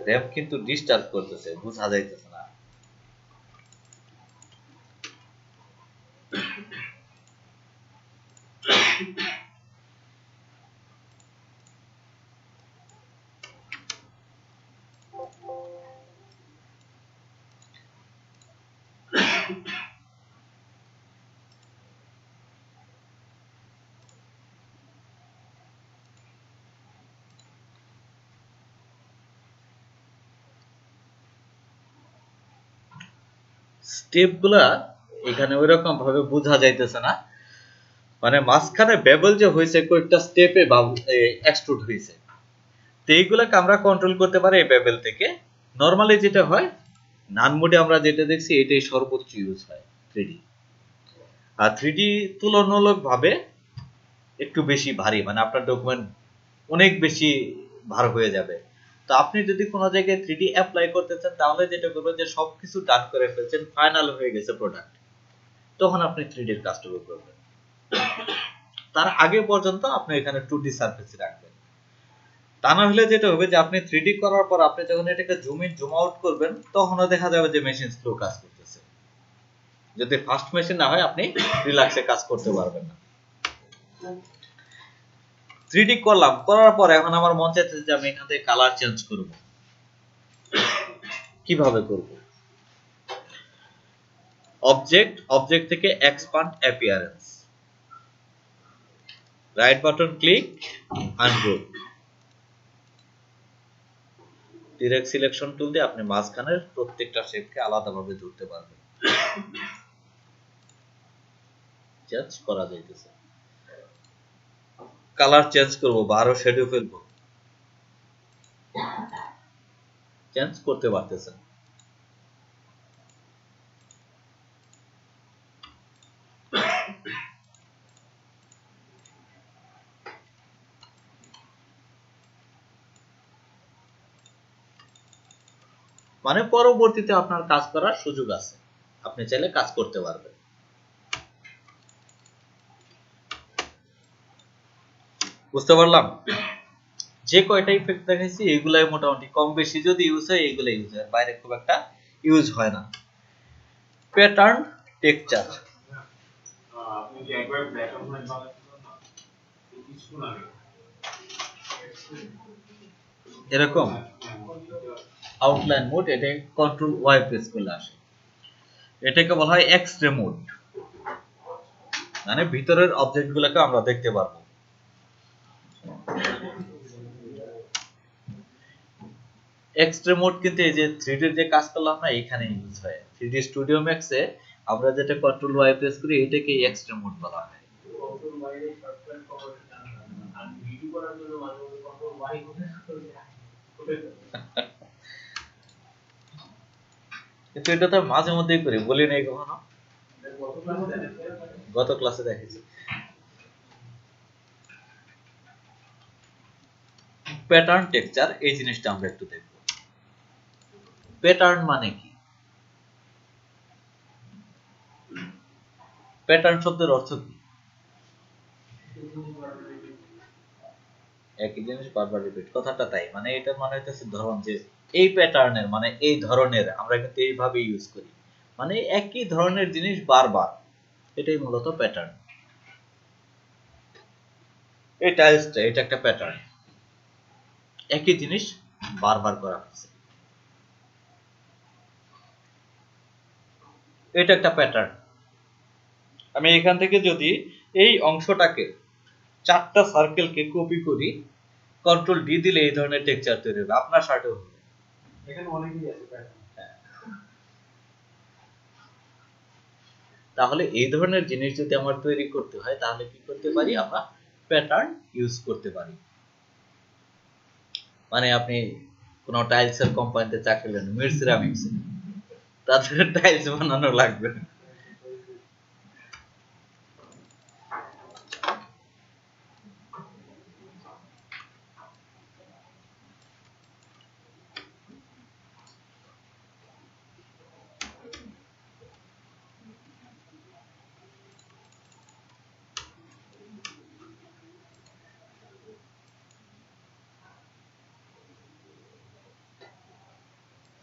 র‍্যাম কিন্তু ডিস্টার্ব করতেছে, বোঝা যাইতেছে না। স্টেপগুলা এখানে ওইরকম ভাবে বোঝা যাইতেছে না, মানে মাঝখানে বেবল যে হয়েছে, কয়েকটা স্টেপে এক্সট্রুড হয়েছে, তো এইগুলাকে আমরা কন্ট্রোল করতে পারি এই বেবেল থেকে। নরমালি যেটা হয়, নান মোডে আমরা যেটা দেখছি এটাই সর্বোচ্চ ইউজ হয় 3D। আর 3D তুলনামূলকভাবে একটু বেশি ভারী, মানে আপনার ডকুমেন্ট অনেক বেশি ভার হয়ে যাবে। তো আপনি যদি কোনো জায়গায় 3D অ্যাপ্লাই করতে চান, তাহলে যেটা করবেন, যে সবকিছু ডান করে ফেলছেন, ফাইনাল হয়ে গেছে প্রোডাক্ট, তখন আপনি 3D এর কাজটুকু করবেন। তার আগে পর্যন্ত আপনি এখানে 2D সারফেস রাখবেন। তা না হলে যেটা হবে যে আপনি 3D করার পর আপনি যখন এটাকে জুম ইন জুম আউট করবেন তখনও দেখা যাবে যে মেশিন স্লো কাজ করতেছে। যদি ফাস্ট মেশিন না হয় আপনি রিল্যাক্সে কাজ করতে পারবেন না। 3D করলাম, করার পর এখন আমার মন চাইতেছে যে আমি এখান থেকে কালার চেঞ্জ করব। কিভাবে করব? অবজেক্ট থেকে expand appearance, right button click, ungroup. Direct selection tool দিয়ে আপনি মাঝখানের প্রত্যেকটা শেপকে আলাদাভাবে ধরতে পারবেন। চেঞ্জ করা যাইতেছে। কালার চেঞ্জ করব বা আরো শ্যাডো ফেলবো, চেঞ্জ করতে পারতেছেন। মানে পরবর্তীতে আপনার কাজ করার সুযোগ আছে, আপনি চাইলে কাজ করতে পারবেন। বুঝতে পারলাম? যে কয়টা ইফেক্ট দেখাইছি এগুলাই মোটামুটি কম বেশি যদি ইউজ হয় এগুলাই ইউজ হয়, বাইরে খুব একটা ইউজ হয় না। প্যাটার্ন টেক্সচার, আপনি যে একবার ব্ল্যাক অ্যান্ড হোয়াইট বানাচ্ছিলেন না কিছুক্ষণ আগে এরকম আউটলাইন মোড, এটা কন্ট্রোল ওয়াই প্রেস করলে আসে। এটাকে বলা হয় এক্স-রে মোড, মানে ভিতরের অবজেক্টগুলোকে আমরা দেখতে পারবো। এক্স-রে মোড কিন্তু এই যে 3D যে কাজ করলাম না এখানে ইউজ হয়। 3D স্টুডিও ম্যাক্সে আমরা যেটা কন্ট্রোল ওয়াই প্রেস করি এটাকে এক্স-রে মোড বলা হয়। কন্ট্রোল ওয়াই এর শর্টকাট কমান্ড আর ভিডিও করার জন্য মাঝে মাঝে কন্ট্রোল ওয়াই করে কিন্তু এটা তো মাঝে মধ্যেই করি, বলি নাই কখনো। গত ক্লাসে দেখেছি। প্যাটার্ন টেক্সচার, এই জিনিসটা আমরা একটু দেখব। প্যাটার্ন মানে কি? প্যাটার্ন শব্দের অর্থ কি? একই জিনিস বারবার রিপিট, কথাটা তাই। মানে এটার মানে হইতেছে ধরন, যে এই প্যাটার্নের মানে এই ধরনের, আমরা কিন্তু এইভাবে ইউজ করি, মানে একই ধরনের জিনিস বারবার, এটাই মূলত প্যাটার্ন। এই টাইলসটা এটা একটা প্যাটার্ন, একই জিনিস বারবার করা হচ্ছে, এটা একটা প্যাটার্ন। আমি এখান থেকে যদি এই অংশটাকে 4টা সার্কেলকে কপি করি, কন্ট্রোল ডি দিলে এই ধরনের টেক্সচার তৈরি হবে, আপনার শার্টেও হবে। এখানে অনেকই আছে প্যাটার্ন। তাহলে এই ধরনের জিনিস যদি আমার তৈরি করতে হয় তাহলে কি করতে পারি আমরা? প্যাটার্ন ইউজ করতে পারি। মানে আপনি কোন টাইলসের কোম্পানিতে চাকরি নেন, মির সিরামিক্স, তাদের টাইলস বানানো লাগবে।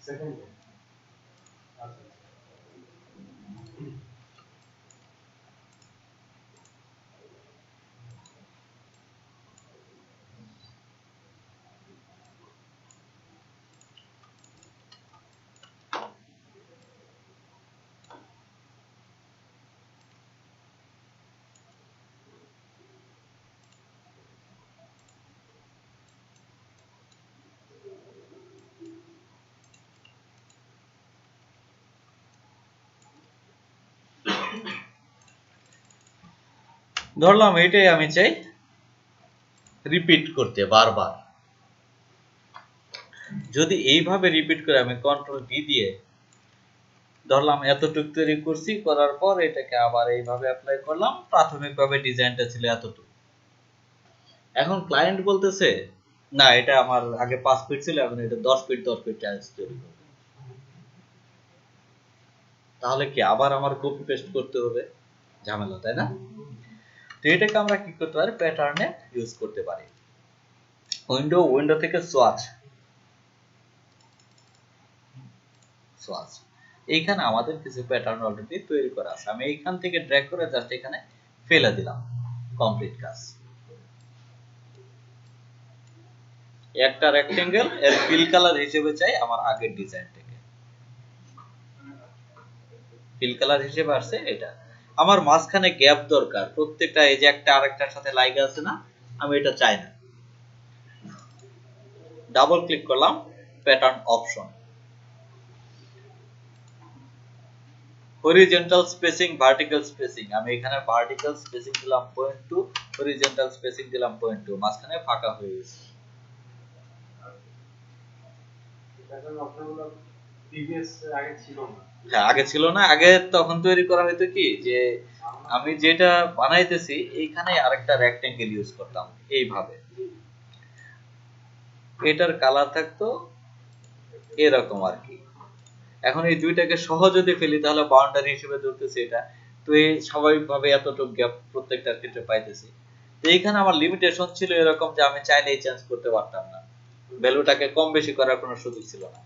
সেকেন্ড আচ্ছা ধরলাম এটাই আমি চাই রিপিট করতে বারবার। যদি এইভাবে রিপিট করে আমি কন্ট্রোল ডি দিয়ে ধরলাম এতটুকু তৈরি করছি, করার পর এটাকে আবার এইভাবে অ্যাপ্লাই করলাম, প্রাথমিকভাবে ডিজাইনটা ছিল এতটুকু। এখন ক্লায়েন্ট বলতেছে না এটা আমার আগে 5 ফিট ছিল, এখন এটা 10 ফিট 10 ফিট টাইলস তৈরি করবে, তাহলে কি আবার আমার কপি পেস্ট করতে হবে? ঝামেলা, তাই না? তো এটাকে আমরা কি করতে পারি, প্যাটার্নে ইউজ করতে পারি। উইন্ডো থেকে সোয়াচ, এইখানে আমাদের কিছু প্যাটার্ন অলরেডি তৈরি করা আছে। আমি এইখান থেকে ড্র্যাগ করে জাস্ট এখানে ফেলে দিলাম, কমপ্লিট কাজ। একটা রেক্টেঙ্গেল এর ফিল কালার হিসেবে চাই আমার আগের ডিজাইন থেকে, ফিল কালার হিসেবে আসছে এটা। আমার মাঝখানে গ্যাপ দরকার, প্রত্যেকটা এই যে একটা আরেকটার সাথে লাগা আছে না, আমি এটা চাই না। ডাবল ক্লিক করলাম, pattern option, horizontal spacing, vertical spacing. আমি এখানে ভার্টিক্যাল স্পেসিং দিলাম 0.2, হরিজন্টাল স্পেসিং দিলাম 0.2, মাঝখানে ফাঁকা হয়ে গেছে। হ্যাঁ, আগে ছিল না। আগে তখন তৈরি করা হয়তো কি, যে আমি যেটা বানাইতেছি এইখানে আরেকটা রেক্টেঙ্গেল ইউজ করতাম এইভাবে, এটার কালার থাকতো এরকম আর কি। এখন এই দুইটাকে সহ যদি ফেলি তাহলে বাউন্ডারি হিসেবে ধরতেছি এটা, তো এই স্বাভাবিকভাবে এতটুকু গ্যাপ প্রত্যেকটার ক্ষেত্রে পাইতেছি। তো এইখানে আমার লিমিটেশন ছিল এরকম যে আমি চাইলেই চেঞ্জ করতে পারতাম না, ভ্যালুটাকে কম বেশি করার কোনো সুযোগ ছিল না।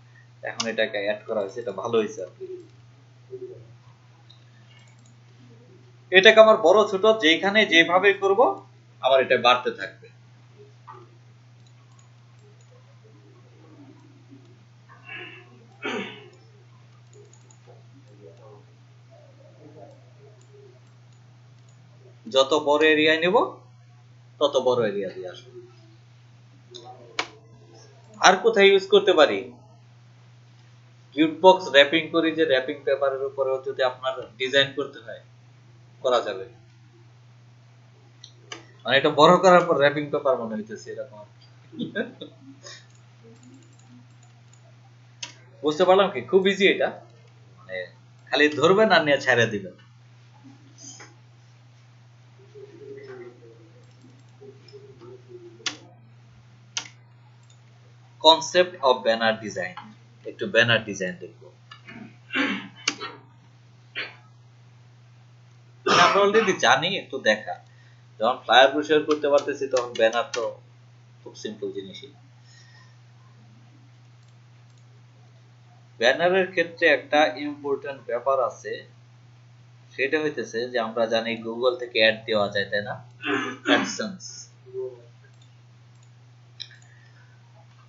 এখন এটাকে অ্যাড করা হয়েছে, এটা ভালো হয়েছে আর কি। এটাকে আমার বড় ছোট যেখানে যেভাবে করব আমার এটা বাড়তে থাকবে। যত বড় এরিয়া নেব তত বড় এরিয়া দিয়ে আসবে। আর কোথায় ইউজ করতে পারি, গিফট বক্স র্যাপিং করি, যে র্যাপিং পেপারের উপরেও যদি আপনার ডিজাইন করতে হয় করা যাবে। মানে এটা বড় করার পর র্যাপিং পেপার মনে হইতেছে এরকম। বুঝতে পারলাম কি, খুব ইজি এটা, মানে খালি ধরবেন আর নিয়ে ছেড়ে দিবেন। কনসেপ্ট অফ ব্যানার ডিজাইন, একটু ব্যানার ডিজাইন দেখবো। আমরা অলরেডি জানি, একটু দেখা। যখন ফ্লায়ার ব্রোশার করতে পারতেছি তখন ব্যানার তো খুব সিম্পল জিনিসই। ব্যানারের ক্ষেত্রে একটা ইম্পর্টেন্ট ব্যাপার আছে, সেটা হইতেছে যে আমরা জানি গুগল থেকে অ্যাড দেওয়া যায়, তাই না? অ্যাডসেন্স।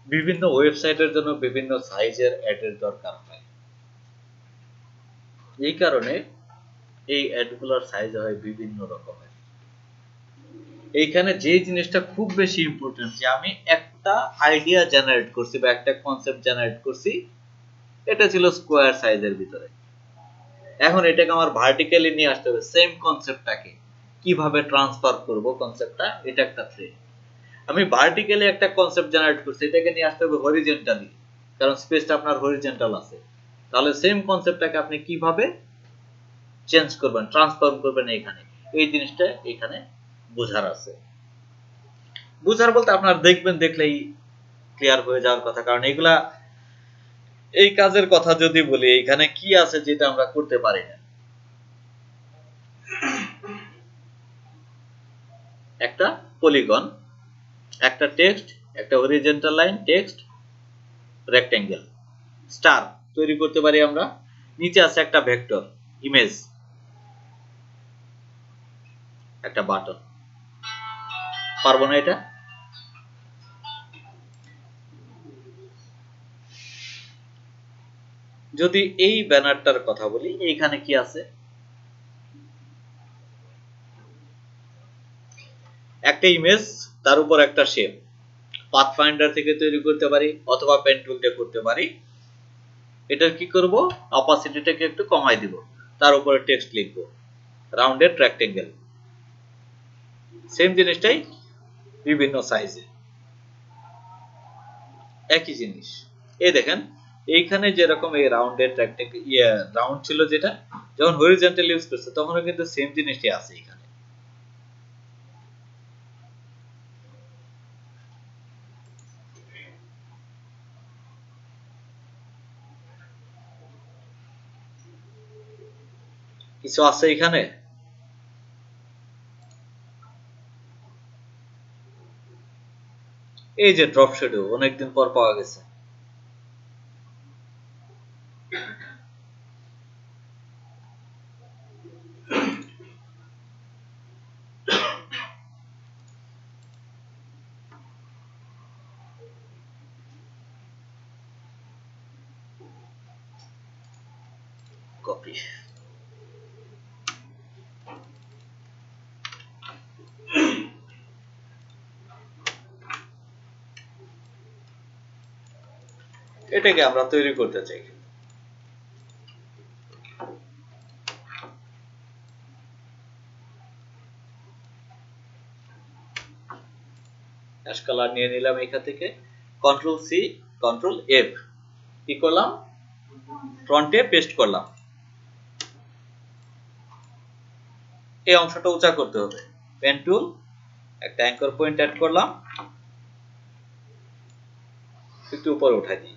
বিভিন্ন ওয়েবসাইটের জন্য বিভিন্ন সাইজের অ্যাডের দরকার হয়। এই কারণে এই অ্যাডগুলোর সাইজ হয় বিভিন্ন রকমের। এইখানে যে জিনিসটা খুব বেশি ইম্পর্টেন্ট, যে আমি একটা আইডিয়া জেনারেট করছি বা একটা কনসেপ্ট জেনারেট করছি, এটা ছিল স্কোয়ার সাইজের ভিতরে। এখন এটাকে আমার ভার্টিক্যালি নিয়ে আসতে হবে, সেম কনসেপ্টটাকে কিভাবে ট্রান্সফার করব কনসেপ্টটা, এটা একটা থ্রেড। আমি ভার্টিক্যালি একটা কনসেপ্ট জেনারেট করছি, এটাকে নিয়ে আসতে হবে হরিজন্টালি, কারণ স্পেসটা আপনার হরিজন্টাল আছে। তাহলে সেম কনসেপ্টটাকে আপনি কিভাবে চেঞ্জ করবেন, ট্রান্সফর্ম করবেন, এখানে এই জিনিসটা এখানে বোঝার আছে। বুঝার বলতে আপনার দেখবেন, দেখলেই ক্লিয়ার হয়ে যাওয়ার কথা। কারণ এগুলা, এই কাজের কথা যদি বলি, এখানে কি আছে যেটা আমরা করতে পারি না। একটা পলিগন, একটা টেক্সট, একটা horizontal line, text, rectangle, star তৈরি করতে পারি আমরা। নিচে আছে একটা ভেক্টর ইমেজ, একটা বাটন। পারবো না এটা? যদি এই ব্যানারটার কথা বলি, এইখানে কি আছে, একটা ইমেজ, তার উপর একটা শেপ। পাথফাইন্ডার থেকে তৈরি করতে পারি অথবা পেন টুল দিয়ে করতে পারি। এটার কি করব, অপাসিটিটাকে একটু কমাই দিব, তার উপরে টেক্সট লিখব, রাউন্ডেড রেক্টেঙ্গেল। সেম জিনিসটাই বিভিন্ন সাইজে, একই জিনিস। এই দেখেন এইখানে যেরকম এই রাউন্ডেড রেক্টেঙ্গেল, রাউন্ড ছিল যেটা, যখন হরিজন্টাল ইউজ করছে তখনও কিন্তু সেম জিনিসটি আছে এখানে। কিছু আছে এখানে, এই যে ড্রপ শ্যাডো অনেকদিন পর পাওয়া গেছে। কপি। এটাকে আমরা তৈরি করতে চাই। অ্যাশ কালার নিয়ে নিলাম এখান থেকে, কন্ট্রোল সি কন্ট্রোল এফ, কি করলাম, ফ্রন্টে পেস্ট করলাম। এই অংশটা উঁচা করতে হবে, পেন টুল, একটা অ্যাঙ্কর পয়েন্ট অ্যাড করলাম, একটু উপরে উঠাই দিই।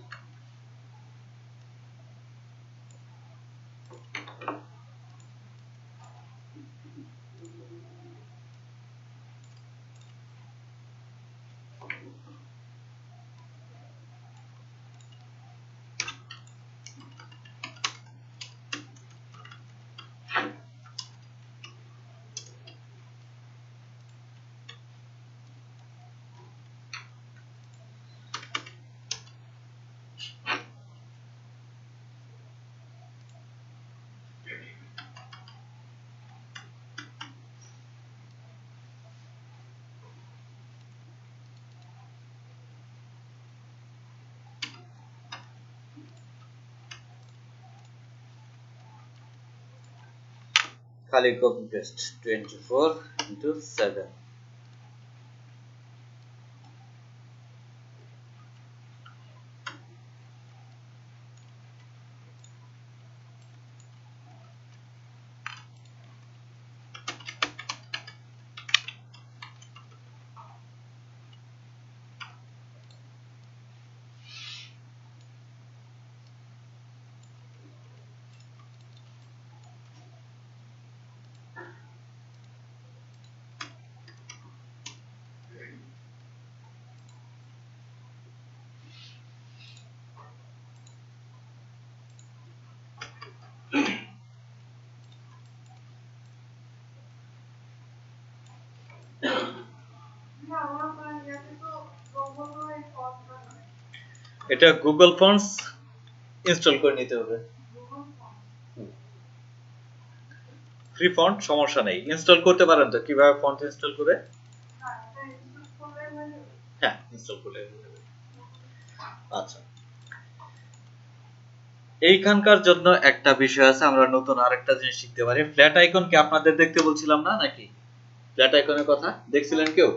খালি কপি পেস্ট 24x7। এটা গুগল ফন্টস ইনস্টল করে নিতে হবে। ফ্রি ফন্ট সমস্যা নেই, ইনস্টল করতে পারেন তো। কিভাবে ফন্ট ইনস্টল করে? হ্যাঁ, ইনস্টল করলে হবে। আচ্ছা, এইখানকার জন্য একটা বিষয় আছে, আমরা নতুন আরেকটা জিনিস শিখতে পারি। ফ্ল্যাট আইকন কি আপনাদের দেখতে বলছিলাম না নাকি? ফ্ল্যাট আইকনের কথা দেখছিলেন কেউ?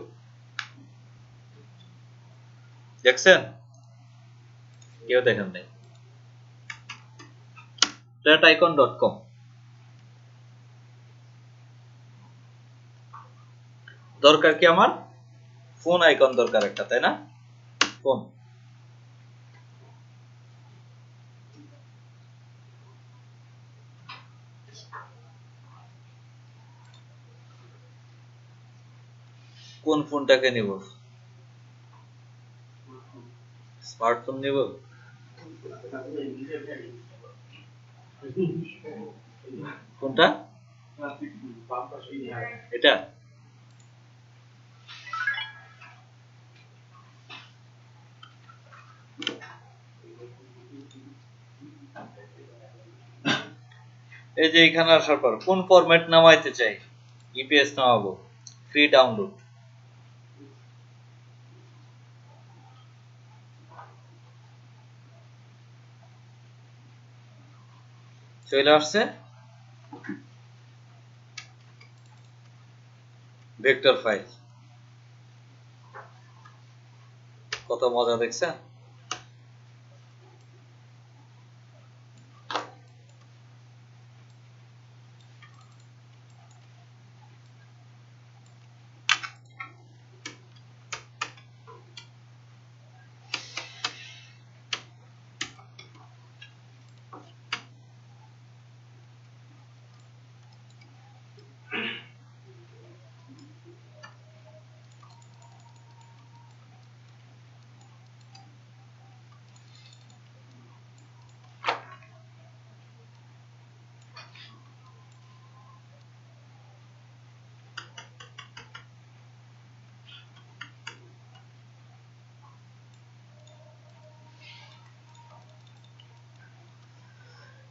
দেখছেন? কেউ দেখেন নাই? flaticon.com। দরকার কি আমার? ফোন আইকন দরকার একটা, তাই না? ফোন। কোন ফোনটাকে নিব? স্মার্টফোন নিব? কোনটা? এটা? এই যে এখানে আসার পর কোন ফরম্যাট নামাইতে চাই? ইপিএস নামাবো, ফ্রি ডাউনলোড। চলে আসছে ভেক্টর ফাইল। কত মজা দেখছেন?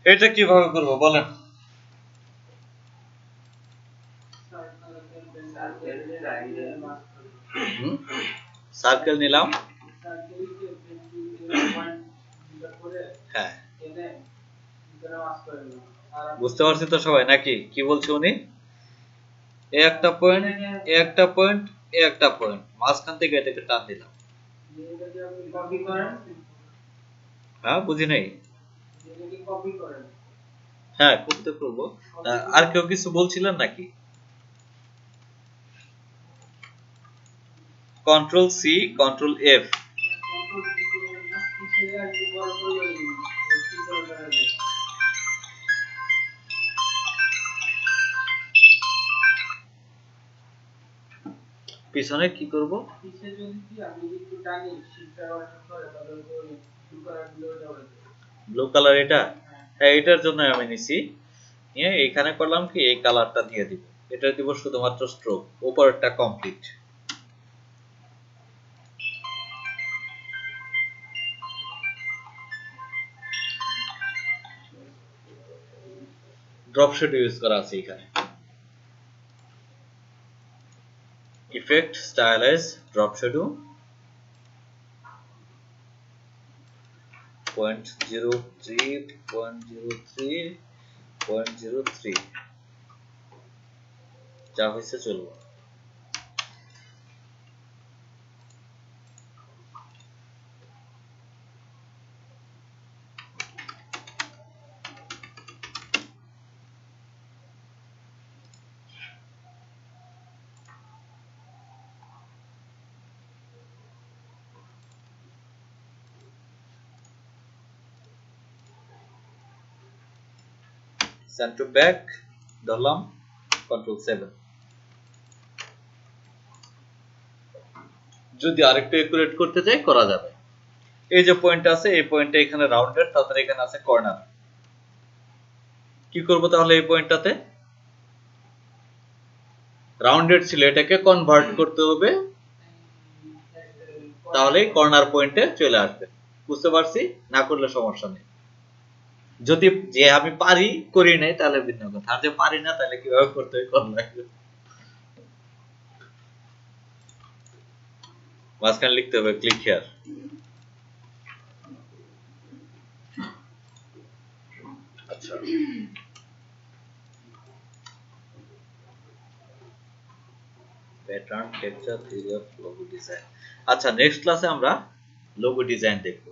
এটা কিভাবে করব বলেন? সার্কেল নিলাম, হ্যাঁ বুঝতে পারছি তো সবাই নাকি? কি বলছে উনি? এ একটা পয়েন্ট, এ একটা পয়েন্ট, এ একটা পয়েন্ট, মাঝখান থেকে এটাকে টান দিলাম। হ্যাঁ বুঝি নাই। হ্যাঁ করতে করবো। আর কেউ কিছু বলছিলেন নাকি? Control C, control F. পিছনে কি করব? ব্লু কালার এটা? হ্যাঁ এটার জন্য আমি নিছি। নিয়ে এখানে করলাম কি এই কালারটা দিয়ে দিব। এটা দিব শুধুমাত্র স্ট্রোক, উপরেরটা কমপ্লিট। ড্রপ শ্যাডো ইউজ করা আছে এখানে। ইফেক্ট, স্টাইলাইজ, ড্রপ শ্যাডো 0.03, 0.03, 0.03 যা হয়েছে চলবে। সেন্ড টু ব্যাক ধরলাম, কন্ট্রোল 7। যদি আরেকটু একুরেট করতে চাই করা যাবে। এই যে পয়েন্ট আছে, এই পয়েন্টটা এখানে রাউন্ডেড, তারপরে এখানে আছে কর্নার। কি করব তাহলে এই পয়েন্টটাতে? রাউন্ডেড ছিল, এটাকে কনভার্ট করতে হবে, তাহলে কর্নার পয়েন্টে চলে আসবে। বুঝতে পারছি? না করলে সমস্যা নেই। যদি যে আমি পারি করি নাই তাহলে ভিন্ন কথা, আর যে পারি না তাহলে কিভাবে করতে হয় কর লাগবে। মাঝখানে লিখতে হবে ক্লিক হিয়ার। আচ্ছা pattern, texture, theory of logo design. আচ্ছা নেক্সট ক্লাসে আমরা লোগো ডিজাইন দেখব।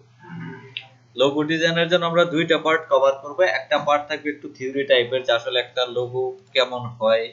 লোগো ডিজাইনের জন্য আমরা দুইটা পার্ট কভার করব। একটা পার্ট থাকবে একটু থিওরি টাইপের, যে আসলে একটা লোগো কেমন হয়,